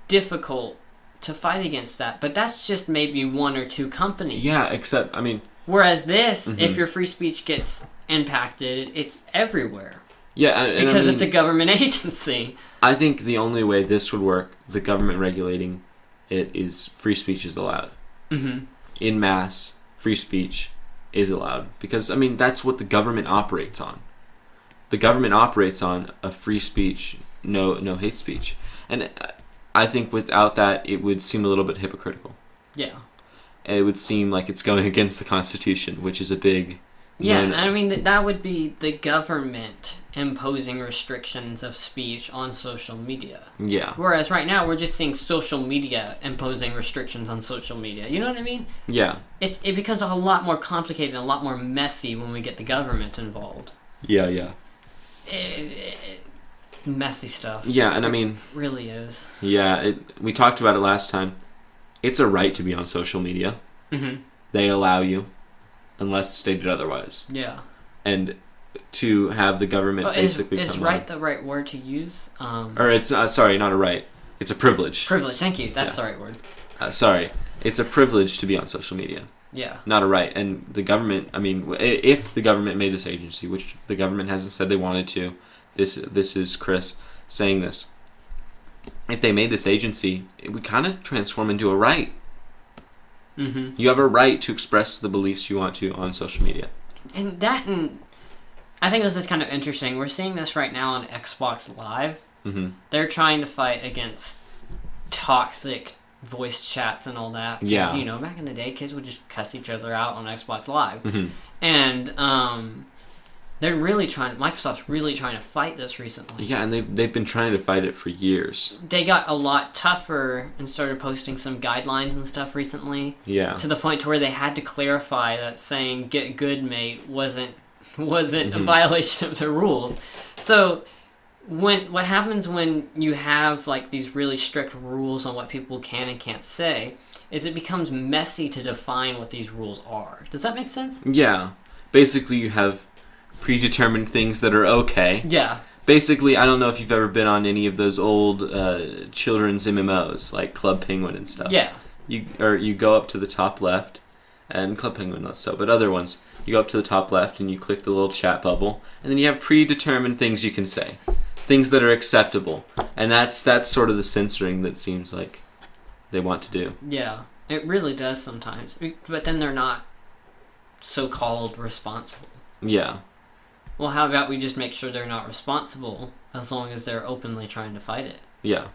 Speaker 2: difficult to fight against that, but that's just maybe one or two companies.
Speaker 1: Yeah, except, I mean...
Speaker 2: Whereas this, if your free speech gets impacted, it's everywhere.
Speaker 1: Yeah,
Speaker 2: because it's a government agency.
Speaker 1: I think the only way this would work, the government regulating it, is free speech is allowed. In mass, free speech is allowed. Because, I mean, that's what the government operates on. The government operates on a free speech, no hate speech. And I think without that, it would seem a little bit hypocritical.
Speaker 2: Yeah.
Speaker 1: It would seem like it's going against the Constitution, which is a big...
Speaker 2: Yeah, I mean, that would be the government imposing restrictions of speech on social media.
Speaker 1: Yeah.
Speaker 2: Whereas right now, we're just seeing social media imposing restrictions on social media. You know what I mean?
Speaker 1: Yeah.
Speaker 2: It becomes a lot more complicated and a lot more messy when we get the government involved.
Speaker 1: Yeah.
Speaker 2: Messy stuff.
Speaker 1: Yeah, and I mean...
Speaker 2: It really is.
Speaker 1: Yeah, we talked about it last time. It's a right to be on social media. They allow you, unless stated otherwise.
Speaker 2: Yeah.
Speaker 1: And to have the government basically
Speaker 2: is
Speaker 1: come
Speaker 2: right
Speaker 1: on.
Speaker 2: the right word to use?
Speaker 1: Or it's, sorry, not a right. It's a privilege.
Speaker 2: Privilege, thank you. That's the right word.
Speaker 1: Sorry. It's a privilege to be on social media.
Speaker 2: Yeah.
Speaker 1: Not a right. And the government, I mean, if the government made this agency, which the government hasn't said they wanted to, this is Chris saying this. If they made this agency, it would kind of transform into a right. You have a right to express the beliefs you want to on social media.
Speaker 2: And I think this is kind of interesting. We're seeing this right now on Xbox Live. They're trying to fight against toxic voice chats and all that.
Speaker 1: Yeah.
Speaker 2: Because, back in the day, kids would just cuss each other out on Xbox Live. And Microsoft's really trying to fight this recently.
Speaker 1: Yeah, and they've been trying to fight it for years.
Speaker 2: They got a lot tougher and started posting some guidelines and stuff recently.
Speaker 1: Yeah.
Speaker 2: To the point to where they had to clarify that saying "get good, mate" wasn't a violation of the rules. So what happens when you have like these really strict rules on what people can and can't say is it becomes messy to define what these rules are. Does that make sense?
Speaker 1: Yeah. Basically, you have predetermined things that are okay.
Speaker 2: Yeah.
Speaker 1: Basically, I don't know if you've ever been on any of those old children's MMOs, like Club Penguin and stuff.
Speaker 2: Yeah.
Speaker 1: You go up to the top left, and Club Penguin less so, but other ones, you go up to the top left and you click the little chat bubble, and then you have predetermined things you can say. Things that are acceptable. And that's sort of the censoring that seems like they want to do.
Speaker 2: Yeah. It really does sometimes. But then they're not so-called responsible.
Speaker 1: Yeah.
Speaker 2: Well, how about we just make sure they're not responsible as long as they're openly trying to fight it?
Speaker 1: Yeah.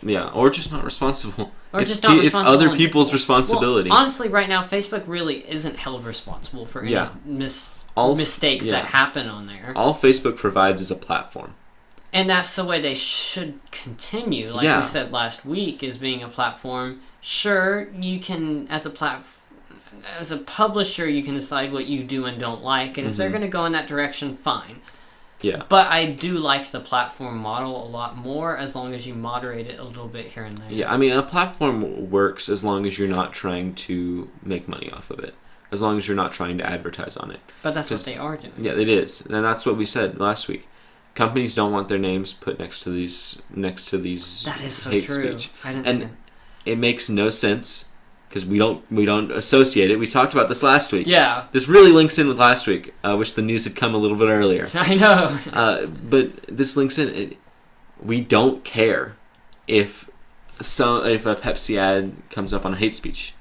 Speaker 1: Yeah, or just not responsible.
Speaker 2: Or just not responsible.
Speaker 1: It's other people's responsibility.
Speaker 2: Well, honestly, right now, Facebook really isn't held responsible for any mistakes that happen on there.
Speaker 1: All Facebook provides is a platform.
Speaker 2: And that's the way they should continue. Like we said last week, as being a platform. Sure, you can, as a publisher, you can decide what you do and don't like, and if they're going to go in that direction, fine.
Speaker 1: Yeah.
Speaker 2: But I do like the platform model a lot more as long as you moderate it a little bit here and there.
Speaker 1: Yeah, I mean, a platform works as long as you're not trying to make money off of it. As long as you're not trying to advertise on it.
Speaker 2: But that's what they are doing.
Speaker 1: Yeah, it is. And that's what we said last week. Companies don't want their names put next to these
Speaker 2: that is so
Speaker 1: hate
Speaker 2: true.
Speaker 1: speech. It makes no sense because we don't associate it. We talked about this last week.
Speaker 2: Yeah.
Speaker 1: This really links in with last week, which the news had come a little bit earlier.
Speaker 2: I know.
Speaker 1: But this links in. We don't care if a Pepsi ad comes up on hate speech.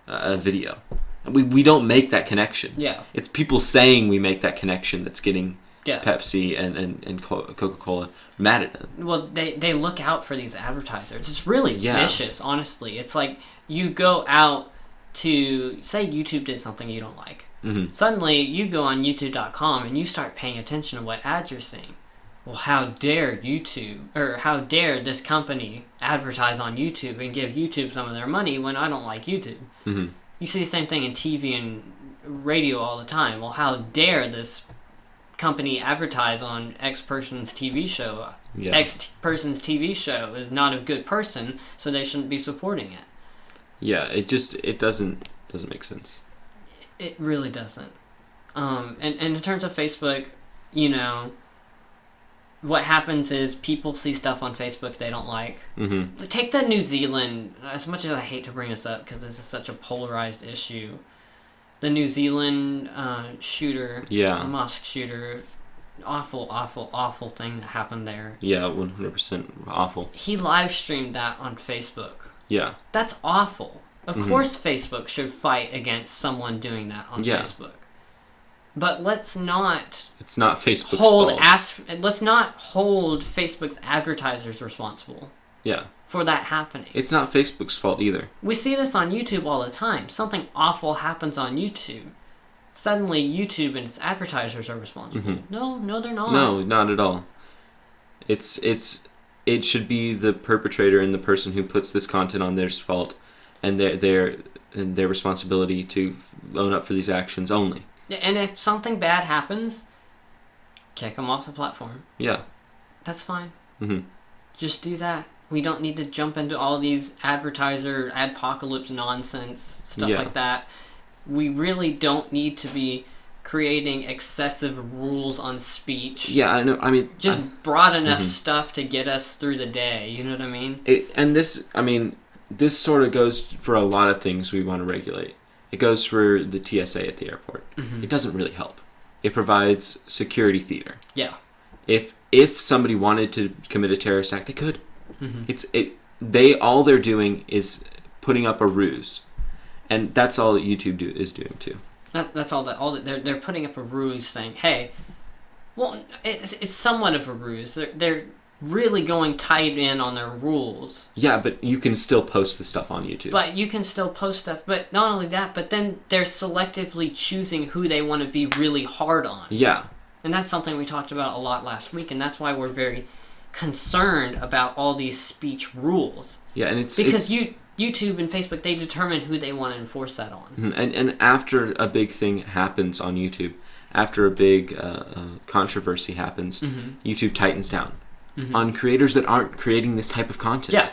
Speaker 1: a video. We don't make that connection.
Speaker 2: Yeah.
Speaker 1: It's people saying we make that connection that's getting
Speaker 2: Yeah.
Speaker 1: Pepsi and Coca-Cola mad at them.
Speaker 2: Well, they look out for these advertisers. It's really
Speaker 1: Yeah.
Speaker 2: vicious, honestly. It's like you go out to, say YouTube did something you don't like.
Speaker 1: Mm-hmm.
Speaker 2: Suddenly, you go on YouTube.com and you start paying attention to what ads you're seeing. Well, how dare YouTube, or how dare this company advertise on YouTube and give YouTube some of their money when I don't like YouTube?
Speaker 1: Mm-hmm.
Speaker 2: You see the same thing in TV and radio all the time. Well, how dare this company advertise on X person's TV show?
Speaker 1: Yeah.
Speaker 2: X person's TV show is not a good person, so they shouldn't be supporting it.
Speaker 1: Yeah, it doesn't make sense.
Speaker 2: It really doesn't. And in terms of Facebook, you know, what happens is people see stuff on Facebook they don't like.
Speaker 1: Mm-hmm.
Speaker 2: Take the New Zealand, as much as I hate to bring this up because this is such a polarized issue, the New Zealand shooter,
Speaker 1: Yeah.
Speaker 2: mosque shooter, awful thing that happened there.
Speaker 1: Yeah, 100% awful.
Speaker 2: He live streamed that on Facebook.
Speaker 1: Yeah.
Speaker 2: That's awful. Of
Speaker 1: Mhm.
Speaker 2: course Facebook should fight against someone doing that on
Speaker 1: Yeah.
Speaker 2: Facebook. But let's not
Speaker 1: It's not Facebook's fault.
Speaker 2: let's not hold Facebook's advertisers responsible
Speaker 1: Yeah.
Speaker 2: for that happening.
Speaker 1: It's not Facebook's fault either.
Speaker 2: We see this on YouTube all the time. Something awful happens on YouTube. Suddenly YouTube and its advertisers are responsible.
Speaker 1: Mhm.
Speaker 2: No, they're not.
Speaker 1: No, not at all. It should be the perpetrator and the person who puts this content on their's fault, and their responsibility to own up for these actions only.
Speaker 2: And if something bad happens, kick them off the platform.
Speaker 1: Yeah.
Speaker 2: That's fine.
Speaker 1: Mm-hmm.
Speaker 2: Just do that. We don't need to jump into all these adpocalypse nonsense, stuff
Speaker 1: Yeah.
Speaker 2: like that. We really don't need to be creating excessive rules on speech.
Speaker 1: Yeah, I know. I mean,
Speaker 2: Just broad enough
Speaker 1: Mhm.
Speaker 2: stuff to get us through the day. You know what I mean?
Speaker 1: This sort of goes for a lot of things we want to regulate. It goes for the TSA at the airport.
Speaker 2: Mm-hmm.
Speaker 1: It doesn't really help. It provides security theater.
Speaker 2: Yeah.
Speaker 1: If somebody wanted to commit a terrorist act, they could.
Speaker 2: Mm-hmm.
Speaker 1: All they're doing is putting up a ruse, and that's all YouTube is doing too.
Speaker 2: That's all that they're putting up a ruse saying, hey, well, it's somewhat of a ruse. They're really going tight in on their rules.
Speaker 1: Yeah, but you can still post the stuff on YouTube.
Speaker 2: But you can still post stuff. But not only that, but then they're selectively choosing who they want to be really hard on.
Speaker 1: Yeah.
Speaker 2: And that's something we talked about a lot last week, and that's why we're very concerned about all these speech rules.
Speaker 1: Yeah, and it's
Speaker 2: because YouTube and Facebook, they determine who they want to enforce that on.
Speaker 1: And after a big thing happens on YouTube, after a big controversy happens,
Speaker 2: Mm-hmm.
Speaker 1: YouTube tightens down
Speaker 2: Mm-hmm.
Speaker 1: on creators that aren't creating this type of content.
Speaker 2: Yeah.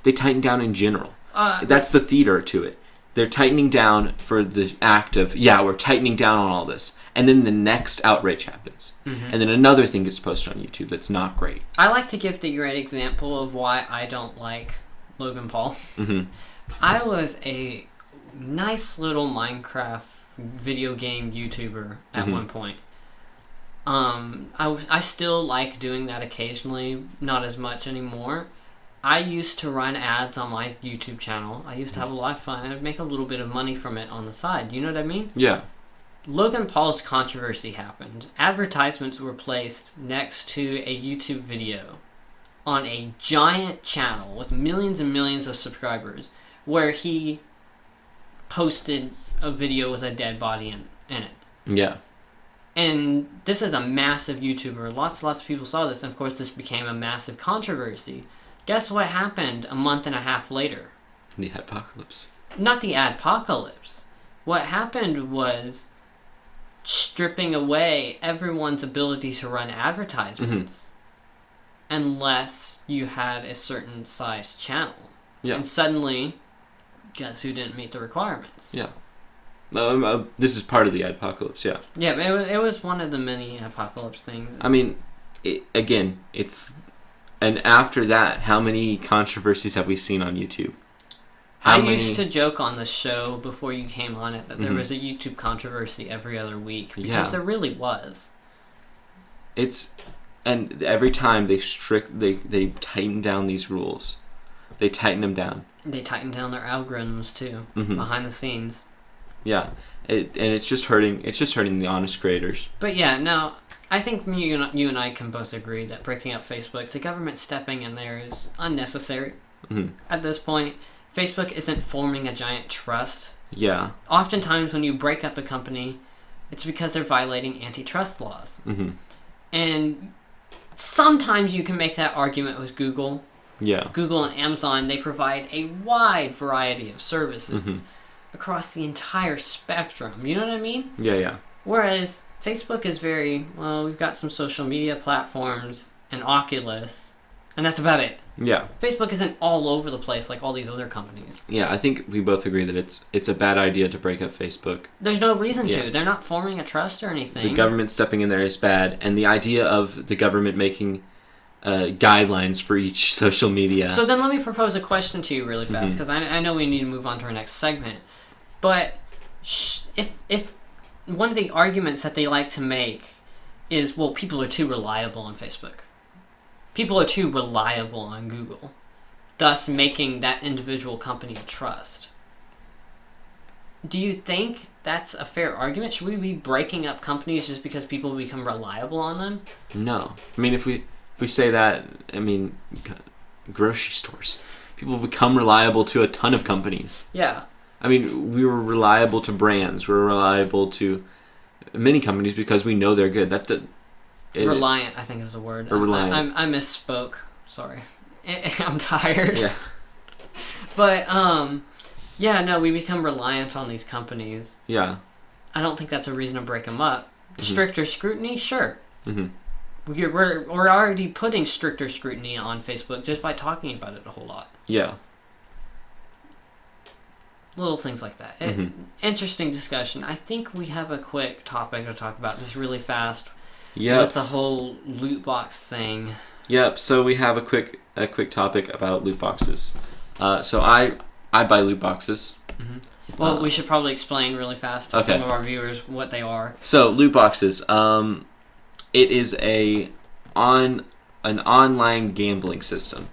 Speaker 1: They tighten down in general. That's the theater to it. They're tightening down for the act of, we're tightening down on all this. And then the next outrage happens.
Speaker 2: Mm-hmm.
Speaker 1: And then another thing gets posted on YouTube that's not great.
Speaker 2: I like to give the great example of why I don't like Logan Paul.
Speaker 1: Mm-hmm.
Speaker 2: I was a nice little Minecraft video game YouTuber at
Speaker 1: Mhm.
Speaker 2: one point. I still like doing that occasionally, not as much anymore. I used to run ads on my YouTube channel. I used to have a lot of fun. I would make a little bit of money from it on the side. You know what I mean?
Speaker 1: Yeah.
Speaker 2: Logan Paul's controversy happened. Advertisements were placed next to a YouTube video on a giant channel with millions and millions of subscribers where he posted a video with a dead body in it.
Speaker 1: Yeah.
Speaker 2: And this is a massive YouTuber. Lots of people saw this, and of course this became a massive controversy. Guess what happened a month and a half later?
Speaker 1: The apocalypse.
Speaker 2: Not the adpocalypse. What happened was stripping away everyone's ability to run advertisements unless you had a certain size channel.
Speaker 1: Yeah.
Speaker 2: And suddenly, guess who didn't meet the requirements?
Speaker 1: Yeah. This is part of the apocalypse, yeah.
Speaker 2: Yeah, but it was one of the many apocalypse things.
Speaker 1: I mean, and after that, how many controversies have we seen on YouTube?
Speaker 2: I used to joke on the show before you came on it that there
Speaker 1: Mhm.
Speaker 2: was a YouTube controversy every other week because
Speaker 1: Yeah.
Speaker 2: there really was.
Speaker 1: And every time they tighten down these rules, they tighten them down.
Speaker 2: They tighten down their algorithms too, behind the scenes.
Speaker 1: Yeah, and it's just hurting. It's just hurting the honest creators.
Speaker 2: But yeah, no, I think you and I can both agree that breaking up Facebook, the government stepping in there is unnecessary. At this point, Facebook isn't forming a giant trust.
Speaker 1: Yeah.
Speaker 2: Oftentimes, when you break up a company, it's because they're violating antitrust laws. And sometimes you can make that argument with Google.
Speaker 1: Yeah.
Speaker 2: Google and Amazon, they provide a wide variety of services across the entire spectrum. You know what I mean?
Speaker 1: Yeah.
Speaker 2: Whereas Facebook is very, well, we've got some social media platforms and Oculus, and that's about it.
Speaker 1: Yeah.
Speaker 2: Facebook isn't all over the place like all these other companies.
Speaker 1: Yeah, I think we both agree that it's a bad idea to break up Facebook.
Speaker 2: There's no reason to. They're not forming a trust or anything.
Speaker 1: The government stepping in there is bad, and the idea of the government making guidelines for each social media.
Speaker 2: So then let me propose a question to you really fast, because I know we need to move on to our next segment. But if one of the arguments that they like to make is, well, people are too reliable on Facebook. People are too reliable on Google, thus making that individual company a trust. Do you think that's a fair argument? Should we be breaking up companies just because people become reliable on them?
Speaker 1: No. I mean, if we say that, I mean, grocery stores. People become reliable to a ton of companies.
Speaker 2: Yeah.
Speaker 1: I mean, we were reliable to brands. We're reliable to many companies because we know they're good.
Speaker 2: Reliant, I think is the word.
Speaker 1: Or reliant.
Speaker 2: I misspoke. Sorry. I'm tired.
Speaker 1: Yeah.
Speaker 2: But, yeah, no, we become reliant on these companies.
Speaker 1: Yeah.
Speaker 2: I don't think that's a reason to break them up. Stricter scrutiny? Sure. We're already putting stricter scrutiny on Facebook just by talking about it a whole lot.
Speaker 1: Yeah.
Speaker 2: Little things like that. Interesting discussion. I think we have a quick topic to talk about just really fast.
Speaker 1: Yeah.
Speaker 2: With the whole loot box thing.
Speaker 1: Yep. So we have a quick topic about loot boxes. So I buy loot boxes.
Speaker 2: Well, we should probably explain really fast to some of our viewers what they are.
Speaker 1: So loot boxes. It is an online gambling system,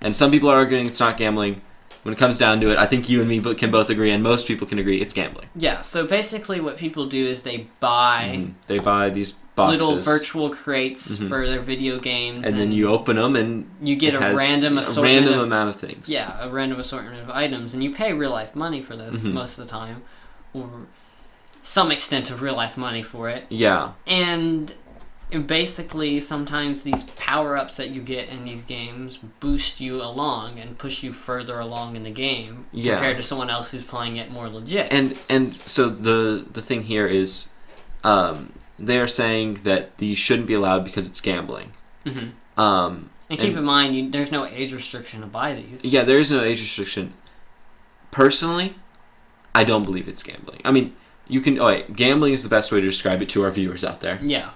Speaker 1: and some people are arguing it's not gambling. When it comes down to it, I think you and me can both agree, and most people can agree, it's gambling.
Speaker 2: Yeah, so basically what people do is they buy...
Speaker 1: They buy these boxes.
Speaker 2: Little virtual crates for their video games.
Speaker 1: And then you open them, and
Speaker 2: you get a random assortment
Speaker 1: amount of things.
Speaker 2: Yeah, a random assortment of items, and you pay real-life money for this most of the time, or some extent of real-life money for it.
Speaker 1: Yeah.
Speaker 2: And... basically, sometimes these power-ups that you get in these games boost you along and push you further along in the game compared to someone else who's playing it more legit.
Speaker 1: And so the thing here is, they're saying that these shouldn't be allowed because it's gambling.
Speaker 2: And keep in mind, there's no age restriction to buy these.
Speaker 1: Yeah, there is no age restriction. Personally, I don't believe it's gambling. I mean, you can. Gambling is the best way to describe it to our viewers out there.
Speaker 2: Yeah.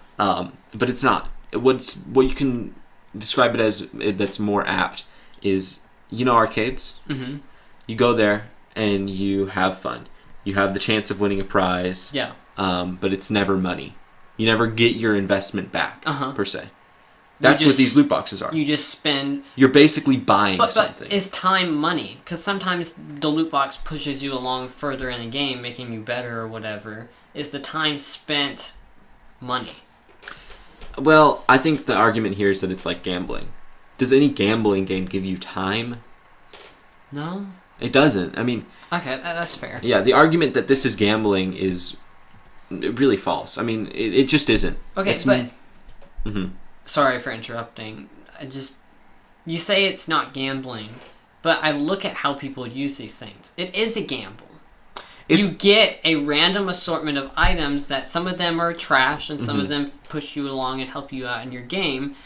Speaker 1: But it's not. What you can describe it as that's more apt is, arcades? You go there and you have fun. You have the chance of winning a prize.
Speaker 2: Yeah.
Speaker 1: But it's never money. You never get your investment back, per se. That's what these loot boxes are.
Speaker 2: You just spend...
Speaker 1: You're basically buying something.
Speaker 2: But is time money? Because sometimes the loot box pushes you along further in the game, making you better or whatever. Is the time spent money?
Speaker 1: Well, I think the argument here is that it's like gambling. Does any gambling game give you time?
Speaker 2: No.
Speaker 1: It doesn't. I mean...
Speaker 2: Okay, that's fair.
Speaker 1: Yeah, the argument that this is gambling is really false. I mean, it just isn't.
Speaker 2: Okay, but... Sorry for interrupting. You say it's not gambling, but I look at how people use these things. It is a gamble. You get a random assortment of items that some of them are trash and some of them push you along and help you out in your game.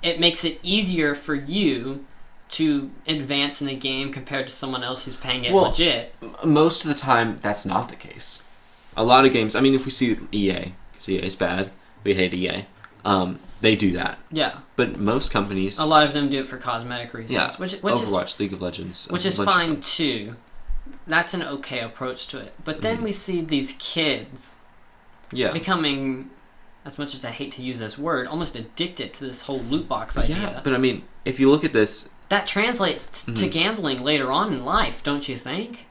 Speaker 2: It makes it easier for you to advance in the game compared to someone else who's paying it legit.
Speaker 1: Most of the time, that's not the case. A lot of games, I mean, if we see EA, because EA is bad, we hate EA, they do that.
Speaker 2: Yeah.
Speaker 1: But most companies...
Speaker 2: A lot of them do it for cosmetic reasons.
Speaker 1: Yeah,
Speaker 2: which
Speaker 1: Overwatch, League of Legends.
Speaker 2: Which is fine, too. That's an okay approach to it. But then we see these kids becoming, as much as I hate to use this word, almost addicted to this whole loot box idea.
Speaker 1: Yeah, but I mean, if you look at this...
Speaker 2: that translates to gambling later on in life, don't you think?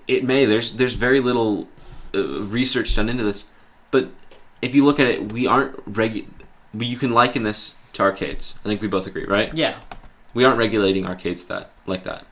Speaker 1: It may. There's very little research done into this, but if you look at it, we aren't you can liken this to arcades. I think we both agree, right?
Speaker 2: Yeah.
Speaker 1: We aren't regulating arcades like that.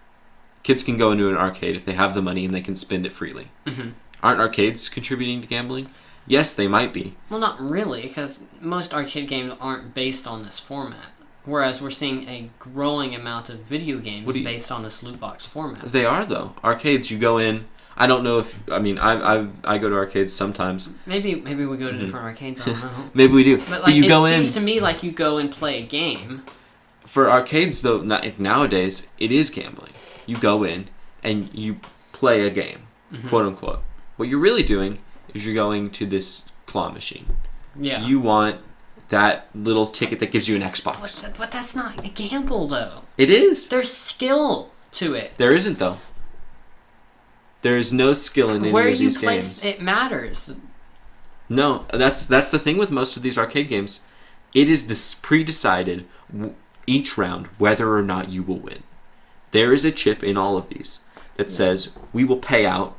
Speaker 1: Kids can go into an arcade if they have the money and they can spend it freely.
Speaker 2: Mm-hmm.
Speaker 1: Aren't arcades contributing to gambling? Yes, they might be.
Speaker 2: Well, not really, because most arcade games aren't based on this format. Whereas we're seeing a growing amount of video games based on this loot box format.
Speaker 1: They are, though. Arcades, you go in. I don't know if... I mean, I go to arcades sometimes.
Speaker 2: Maybe we go to different arcades, I don't know.
Speaker 1: Maybe we do.
Speaker 2: But
Speaker 1: you go
Speaker 2: it seems to me like you go and play a game.
Speaker 1: For arcades, though, nowadays, it is gambling. You go in and you play a game, quote unquote. What you're really doing is you're going to this claw machine.
Speaker 2: Yeah.
Speaker 1: You want that little ticket that gives you an Xbox.
Speaker 2: But that's not a gamble, though.
Speaker 1: It is.
Speaker 2: There's skill to it.
Speaker 1: There isn't, though. There is no skill in any of these games.
Speaker 2: It matters.
Speaker 1: No, that's the thing with most of these arcade games. It is pre-decided each round whether or not you will win. There is a chip in all of these that says we will pay out,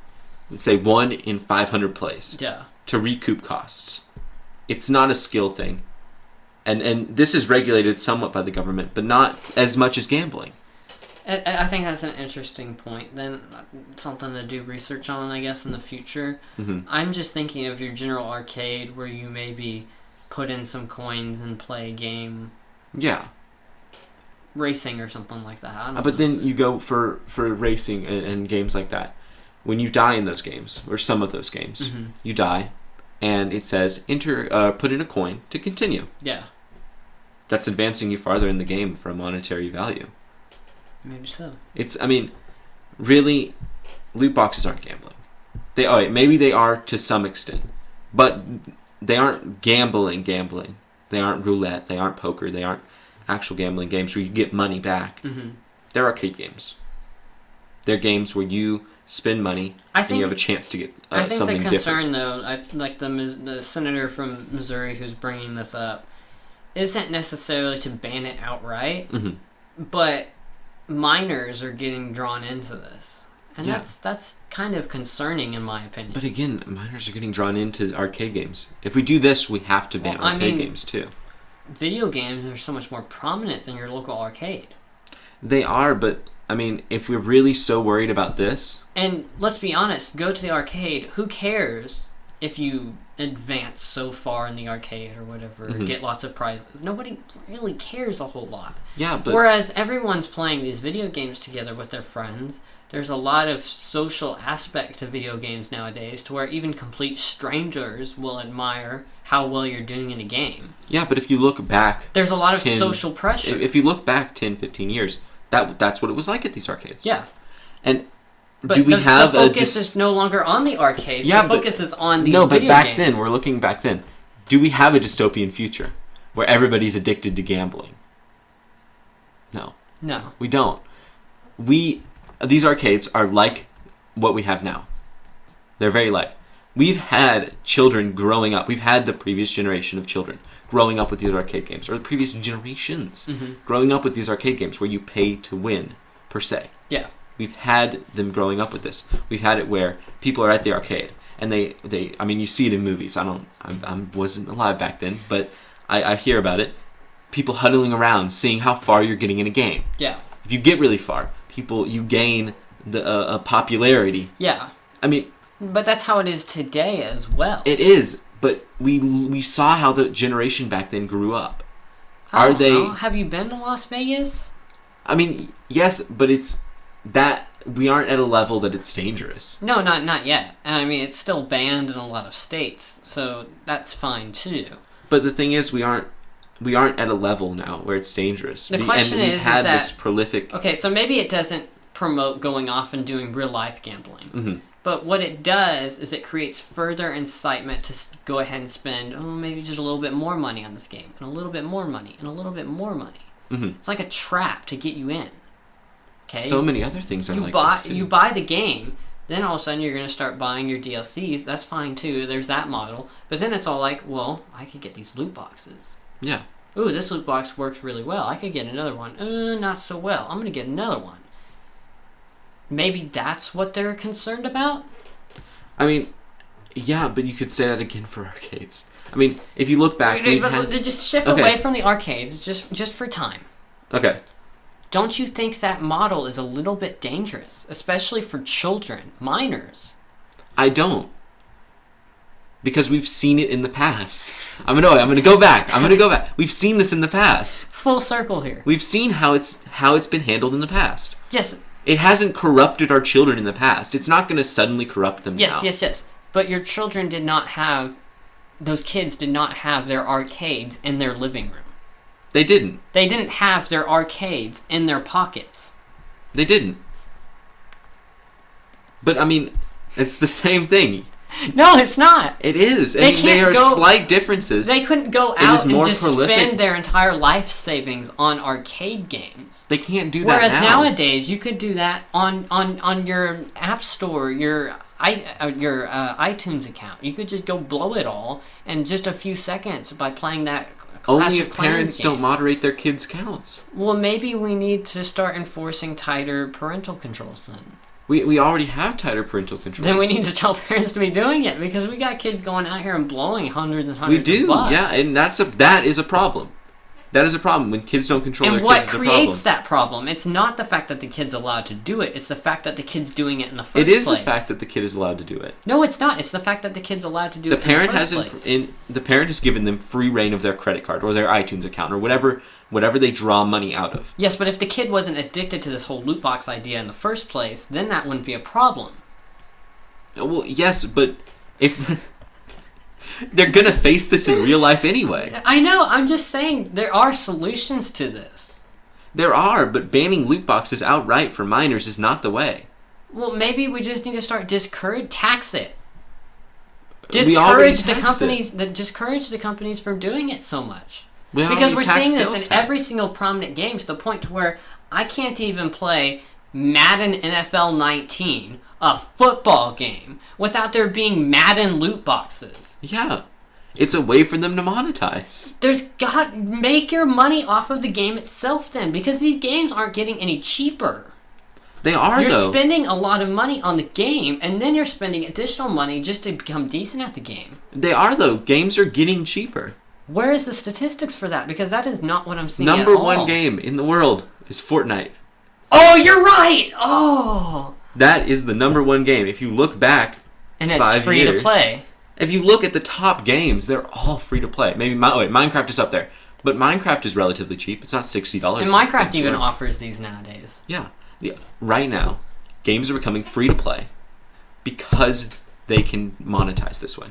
Speaker 1: let's say 1 in 500 plays, to recoup costs. It's not a skill thing. And this is regulated somewhat by the government, but not as much as gambling.
Speaker 2: I think that's an interesting point. Then something to do research on, I guess, in the future.
Speaker 1: Mm-hmm.
Speaker 2: I'm just thinking of your general arcade where you maybe put in some coins and play a game.
Speaker 1: Yeah.
Speaker 2: Racing or something like that. I don't know.
Speaker 1: But then you go for racing and games like that. When you die in those games, or some of those games, you die, and it says put in a coin to continue.
Speaker 2: Yeah.
Speaker 1: That's advancing you farther in the game for a monetary value.
Speaker 2: Maybe so.
Speaker 1: Really, loot boxes aren't gambling. Maybe they are to some extent, but they aren't gambling. They aren't roulette. They aren't poker. They aren't actual gambling games where you get money back. They're arcade games. They're games where you spend money and you have a chance to get something different. I think the concern,
Speaker 2: though, like the senator from Missouri who's bringing this up, isn't necessarily to ban it outright, but minors are getting drawn into this. And that's kind of concerning in my opinion.
Speaker 1: But again, minors are getting drawn into arcade games. If we do this, we have to ban arcade games too.
Speaker 2: Video games are so much more prominent than your local arcade.
Speaker 1: They are, but I mean, if we're really so worried about this...
Speaker 2: And let's be honest, go to the arcade. Who cares if you advance so far in the arcade or whatever, or get lots of prizes? Nobody really cares a whole lot.
Speaker 1: Yeah, but...
Speaker 2: Whereas everyone's playing these video games together with their friends. There's a lot of social aspect to video games nowadays to where even complete strangers will admire how well you're doing in a game.
Speaker 1: Yeah, but if you look back...
Speaker 2: There's a lot of social pressure.
Speaker 1: If you look back 10, 15 years, that's what it was like at these arcades.
Speaker 2: Yeah.
Speaker 1: And
Speaker 2: but
Speaker 1: do we have
Speaker 2: the focus is no longer on the arcades.
Speaker 1: Yeah,
Speaker 2: the focus is on these
Speaker 1: video games. No, but back
Speaker 2: games.
Speaker 1: then, we're looking back then. Do we have a dystopian future where everybody's addicted to gambling? No.
Speaker 2: No.
Speaker 1: We don't. These arcades are like what we have now. They're very like. We've had children growing up. We've had the previous generation of children growing up with these arcade games, or the previous generations growing up with these arcade games where you pay to win, per se.
Speaker 2: Yeah.
Speaker 1: We've had them growing up with this. We've had it where people are at the arcade and they I mean, you see it in movies. I wasn't alive back then, but I hear about it. People huddling around, seeing how far you're getting in a game.
Speaker 2: Yeah.
Speaker 1: If you get really far, you gain the popularity.
Speaker 2: Yeah.
Speaker 1: I mean,
Speaker 2: but that's how it is today as well.
Speaker 1: It is, but we saw how the generation back then grew up.
Speaker 2: Have you been to Las Vegas?
Speaker 1: I mean, yes, but it's that we aren't at a level that it's dangerous.
Speaker 2: No, not yet. And I mean, it's still banned in a lot of states, so that's fine too.
Speaker 1: But the thing is, we aren't at a level now where it's dangerous.
Speaker 2: The question is
Speaker 1: that
Speaker 2: this
Speaker 1: prolific.
Speaker 2: Okay, so maybe it doesn't promote going off and doing real life gambling. But what it does is it creates further incitement to go ahead and spend, maybe just a little bit more money on this game, and a little bit more money, and a little bit more money. It's like a trap to get you in. Okay.
Speaker 1: So many other things are like this too.
Speaker 2: You buy the game, then all of a sudden you're going to start buying your DLCs. That's fine too. There's that model. But then it's all like, well, I could get these loot boxes.
Speaker 1: Yeah.
Speaker 2: Ooh, this loot box works really well. I could get another one. Not so well. I'm gonna get another one. Maybe that's what they're concerned about?
Speaker 1: I mean, yeah, but you could say that again for arcades. I mean, if you look back,
Speaker 2: just shift away from the arcades, just for time.
Speaker 1: Okay.
Speaker 2: Don't you think that model is a little bit dangerous, especially for children, minors?
Speaker 1: I don't. Because we've seen it in the past. I'm gonna go back. We've seen this in the past.
Speaker 2: Full circle here.
Speaker 1: We've seen how it's been handled in the past.
Speaker 2: Yes.
Speaker 1: It hasn't corrupted our children in the past. It's not going to suddenly corrupt them now.
Speaker 2: Yes. But your children those kids did not have their arcades in their living room.
Speaker 1: They didn't.
Speaker 2: They didn't have their arcades in their pockets.
Speaker 1: They didn't. But, I mean, it's the same thing.
Speaker 2: No, it's not.
Speaker 1: It is. There are slight differences.
Speaker 2: They couldn't go out and just spend their entire life savings on arcade games.
Speaker 1: They can't do that
Speaker 2: Whereas
Speaker 1: now.
Speaker 2: Nowadays, you could do that on your App Store, your iTunes account. You could just go blow it all in just a few seconds by playing that
Speaker 1: Only if parents don't moderate their kids' accounts.
Speaker 2: Well, maybe we need to start enforcing tighter parental controls then.
Speaker 1: We already have tighter parental controls.
Speaker 2: Then we need to tell parents to be doing it, because we got kids going out here and blowing hundreds and hundreds of bucks.
Speaker 1: Yeah, and that is a problem. That is a problem when kids don't control their kids.
Speaker 2: And what creates that problem? It's not the fact that the kid's allowed to do it. It's the fact that the kid's doing it in the first place.
Speaker 1: It is the fact that the kid is allowed to do it.
Speaker 2: No, it's not. It's the fact that the kid's allowed to do it in the first place.
Speaker 1: The parent has given them free reign of their credit card or their iTunes account or whatever they draw money out of.
Speaker 2: Yes, but if the kid wasn't addicted to this whole loot box idea in the first place, then that wouldn't be a problem.
Speaker 1: Well, yes, but if they're gonna face this in real life anyway.
Speaker 2: I know. I'm just saying there are solutions to this.
Speaker 1: There are, but banning loot boxes outright for minors is not the way.
Speaker 2: Well, maybe we just need to start tax it. Discourage the companies from doing it so much. Because we're seeing this in every single prominent game, to the point to where I can't even play Madden NFL 19, a football game, without there being Madden loot boxes.
Speaker 1: Yeah. It's a way for them to monetize.
Speaker 2: Make your money off of the game itself then, because these games aren't getting any cheaper.
Speaker 1: They are,
Speaker 2: You're spending a lot of money on the game, and then you're spending additional money just to become decent at the game.
Speaker 1: They are, though. Games are getting cheaper.
Speaker 2: Where is the statistics for that? Because that is not what I'm seeing
Speaker 1: Number one game in the world is Fortnite.
Speaker 2: Oh, you're right! Oh!
Speaker 1: That is the number one game. If you look back
Speaker 2: and it's free to play.
Speaker 1: If you look at the top games, they're all free to play. Maybe Minecraft is up there. But Minecraft is relatively cheap. It's not $60.
Speaker 2: And Minecraft even offers these nowadays.
Speaker 1: Yeah. Right now, games are becoming free to play because they can monetize this way.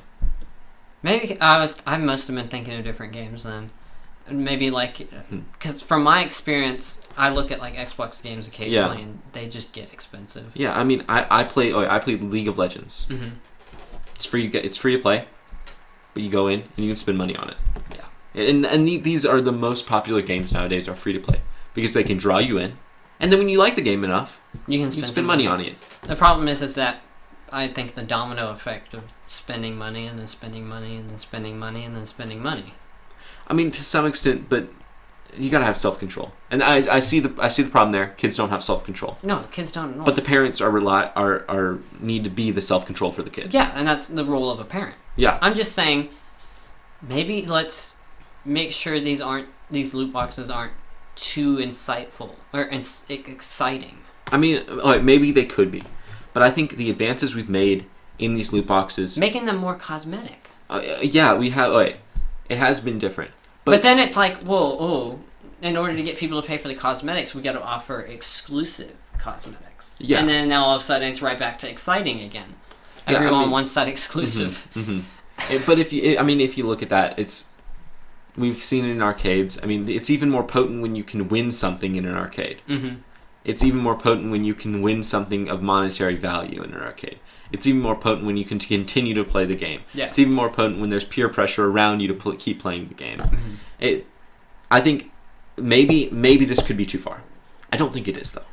Speaker 2: Maybe I must have been thinking of different games then. Maybe because from my experience, I look at Xbox games occasionally, and they just get expensive.
Speaker 1: Yeah, I mean, I play League of Legends.
Speaker 2: Mm-hmm.
Speaker 1: It's free to play, but you go in and you can spend money on it.
Speaker 2: Yeah,
Speaker 1: and these are the most popular games nowadays are free to play because they can draw you in, and then when you like the game enough, you can spend money on it.
Speaker 2: The problem is that I think the domino effect of spending money and then spending money and then spending money and then spending money.
Speaker 1: I mean, to some extent, but you gotta have self-control, and I see the problem there. Kids don't have self-control.
Speaker 2: No, kids don't.
Speaker 1: But the parents are need to be the self-control for the kid.
Speaker 2: Yeah, and that's the role of a parent.
Speaker 1: Yeah,
Speaker 2: I'm just saying, maybe let's make sure these loot boxes aren't too insightful or exciting.
Speaker 1: I mean, maybe they could be, but I think the advances we've made in these loot boxes,
Speaker 2: making them more cosmetic.
Speaker 1: Yeah, we have. It has been different.
Speaker 2: But then it's like, in order to get people to pay for the cosmetics, we got to offer exclusive cosmetics. Yeah. And then all of a sudden it's right back to exciting again. Everyone wants that exclusive.
Speaker 1: Mm-hmm, mm-hmm. But if you look at that, we've seen it in arcades. I mean, it's even more potent when you can win something in an arcade.
Speaker 2: Mm-hmm.
Speaker 1: It's even more potent when you can win something of monetary value in an arcade. It's even more potent when you can continue to play the game.
Speaker 2: Yeah.
Speaker 1: It's even more potent when there's peer pressure around you to keep playing the game.
Speaker 2: Mm-hmm.
Speaker 1: I think maybe this could be too far. I don't think it is, though.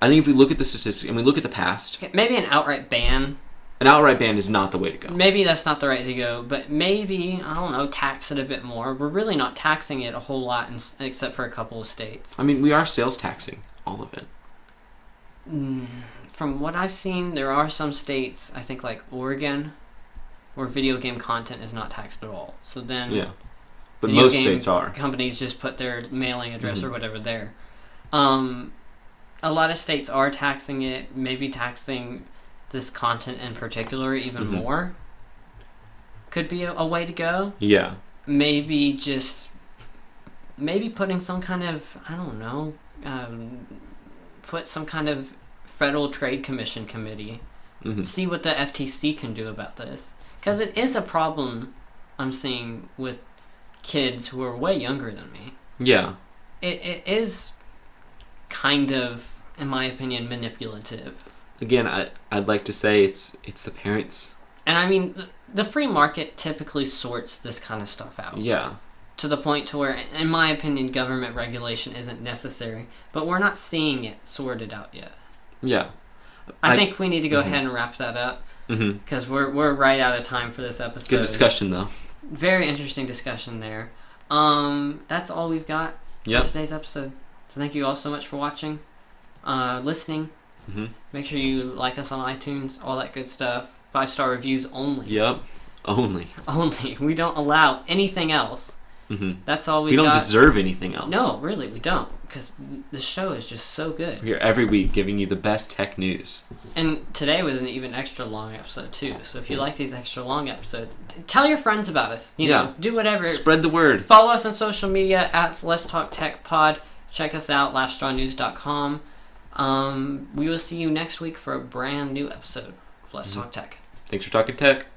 Speaker 1: I think if we look at the statistics and we look at the past...
Speaker 2: Maybe an outright ban.
Speaker 1: An outright ban is not the way to go.
Speaker 2: Maybe that's not the right to go, but maybe, I don't know, tax it a bit more. We're really not taxing it a whole lot, except for a couple of states.
Speaker 1: I mean, we are sales taxing all of it.
Speaker 2: From what I've seen, there are some states, I think like Oregon, where video game content is not taxed at all. So then,
Speaker 1: Yeah, but
Speaker 2: video
Speaker 1: most
Speaker 2: game
Speaker 1: states are.
Speaker 2: companies just put their mailing address or whatever there. A lot of states are taxing it, maybe taxing this content in particular even more. Could be a way to go.
Speaker 1: Yeah.
Speaker 2: Maybe putting some kind of, I don't know, put some kind of Federal Trade Commission committee. See what the FTC can do about this. Because it is a problem I'm seeing with kids who are way younger than me.
Speaker 1: Yeah.
Speaker 2: It is kind of, in my opinion, manipulative.
Speaker 1: Again, I'd like to say it's the parents.
Speaker 2: And I mean, the free market typically sorts this kind of stuff out.
Speaker 1: Yeah.
Speaker 2: To the point to where, in my opinion, government regulation isn't necessary. But we're not seeing it sorted out yet.
Speaker 1: Yeah.
Speaker 2: I think we need to go ahead and wrap that up. Because we're right out of time for this episode.
Speaker 1: Good discussion, though.
Speaker 2: Very interesting discussion there. That's all we've got for today's episode. So thank you all so much for watching, listening. Make sure you like us on iTunes, all that good stuff. 5-star reviews only.
Speaker 1: Yep. Only.
Speaker 2: We don't allow anything else. That's all
Speaker 1: we don't deserve anything else.
Speaker 2: No, really, we don't. Because the show is just so good.
Speaker 1: We're here every week giving you the best tech news.
Speaker 2: And today was an even extra long episode, too. So if you like these extra long episodes, tell your friends about us. You know, do whatever.
Speaker 1: Spread the word.
Speaker 2: Follow us on social media at Let's Talk Tech Pod. Check us out, laststrawnews.com. We will see you next week for a brand new episode of Let's Talk Tech.
Speaker 1: Thanks for talking tech.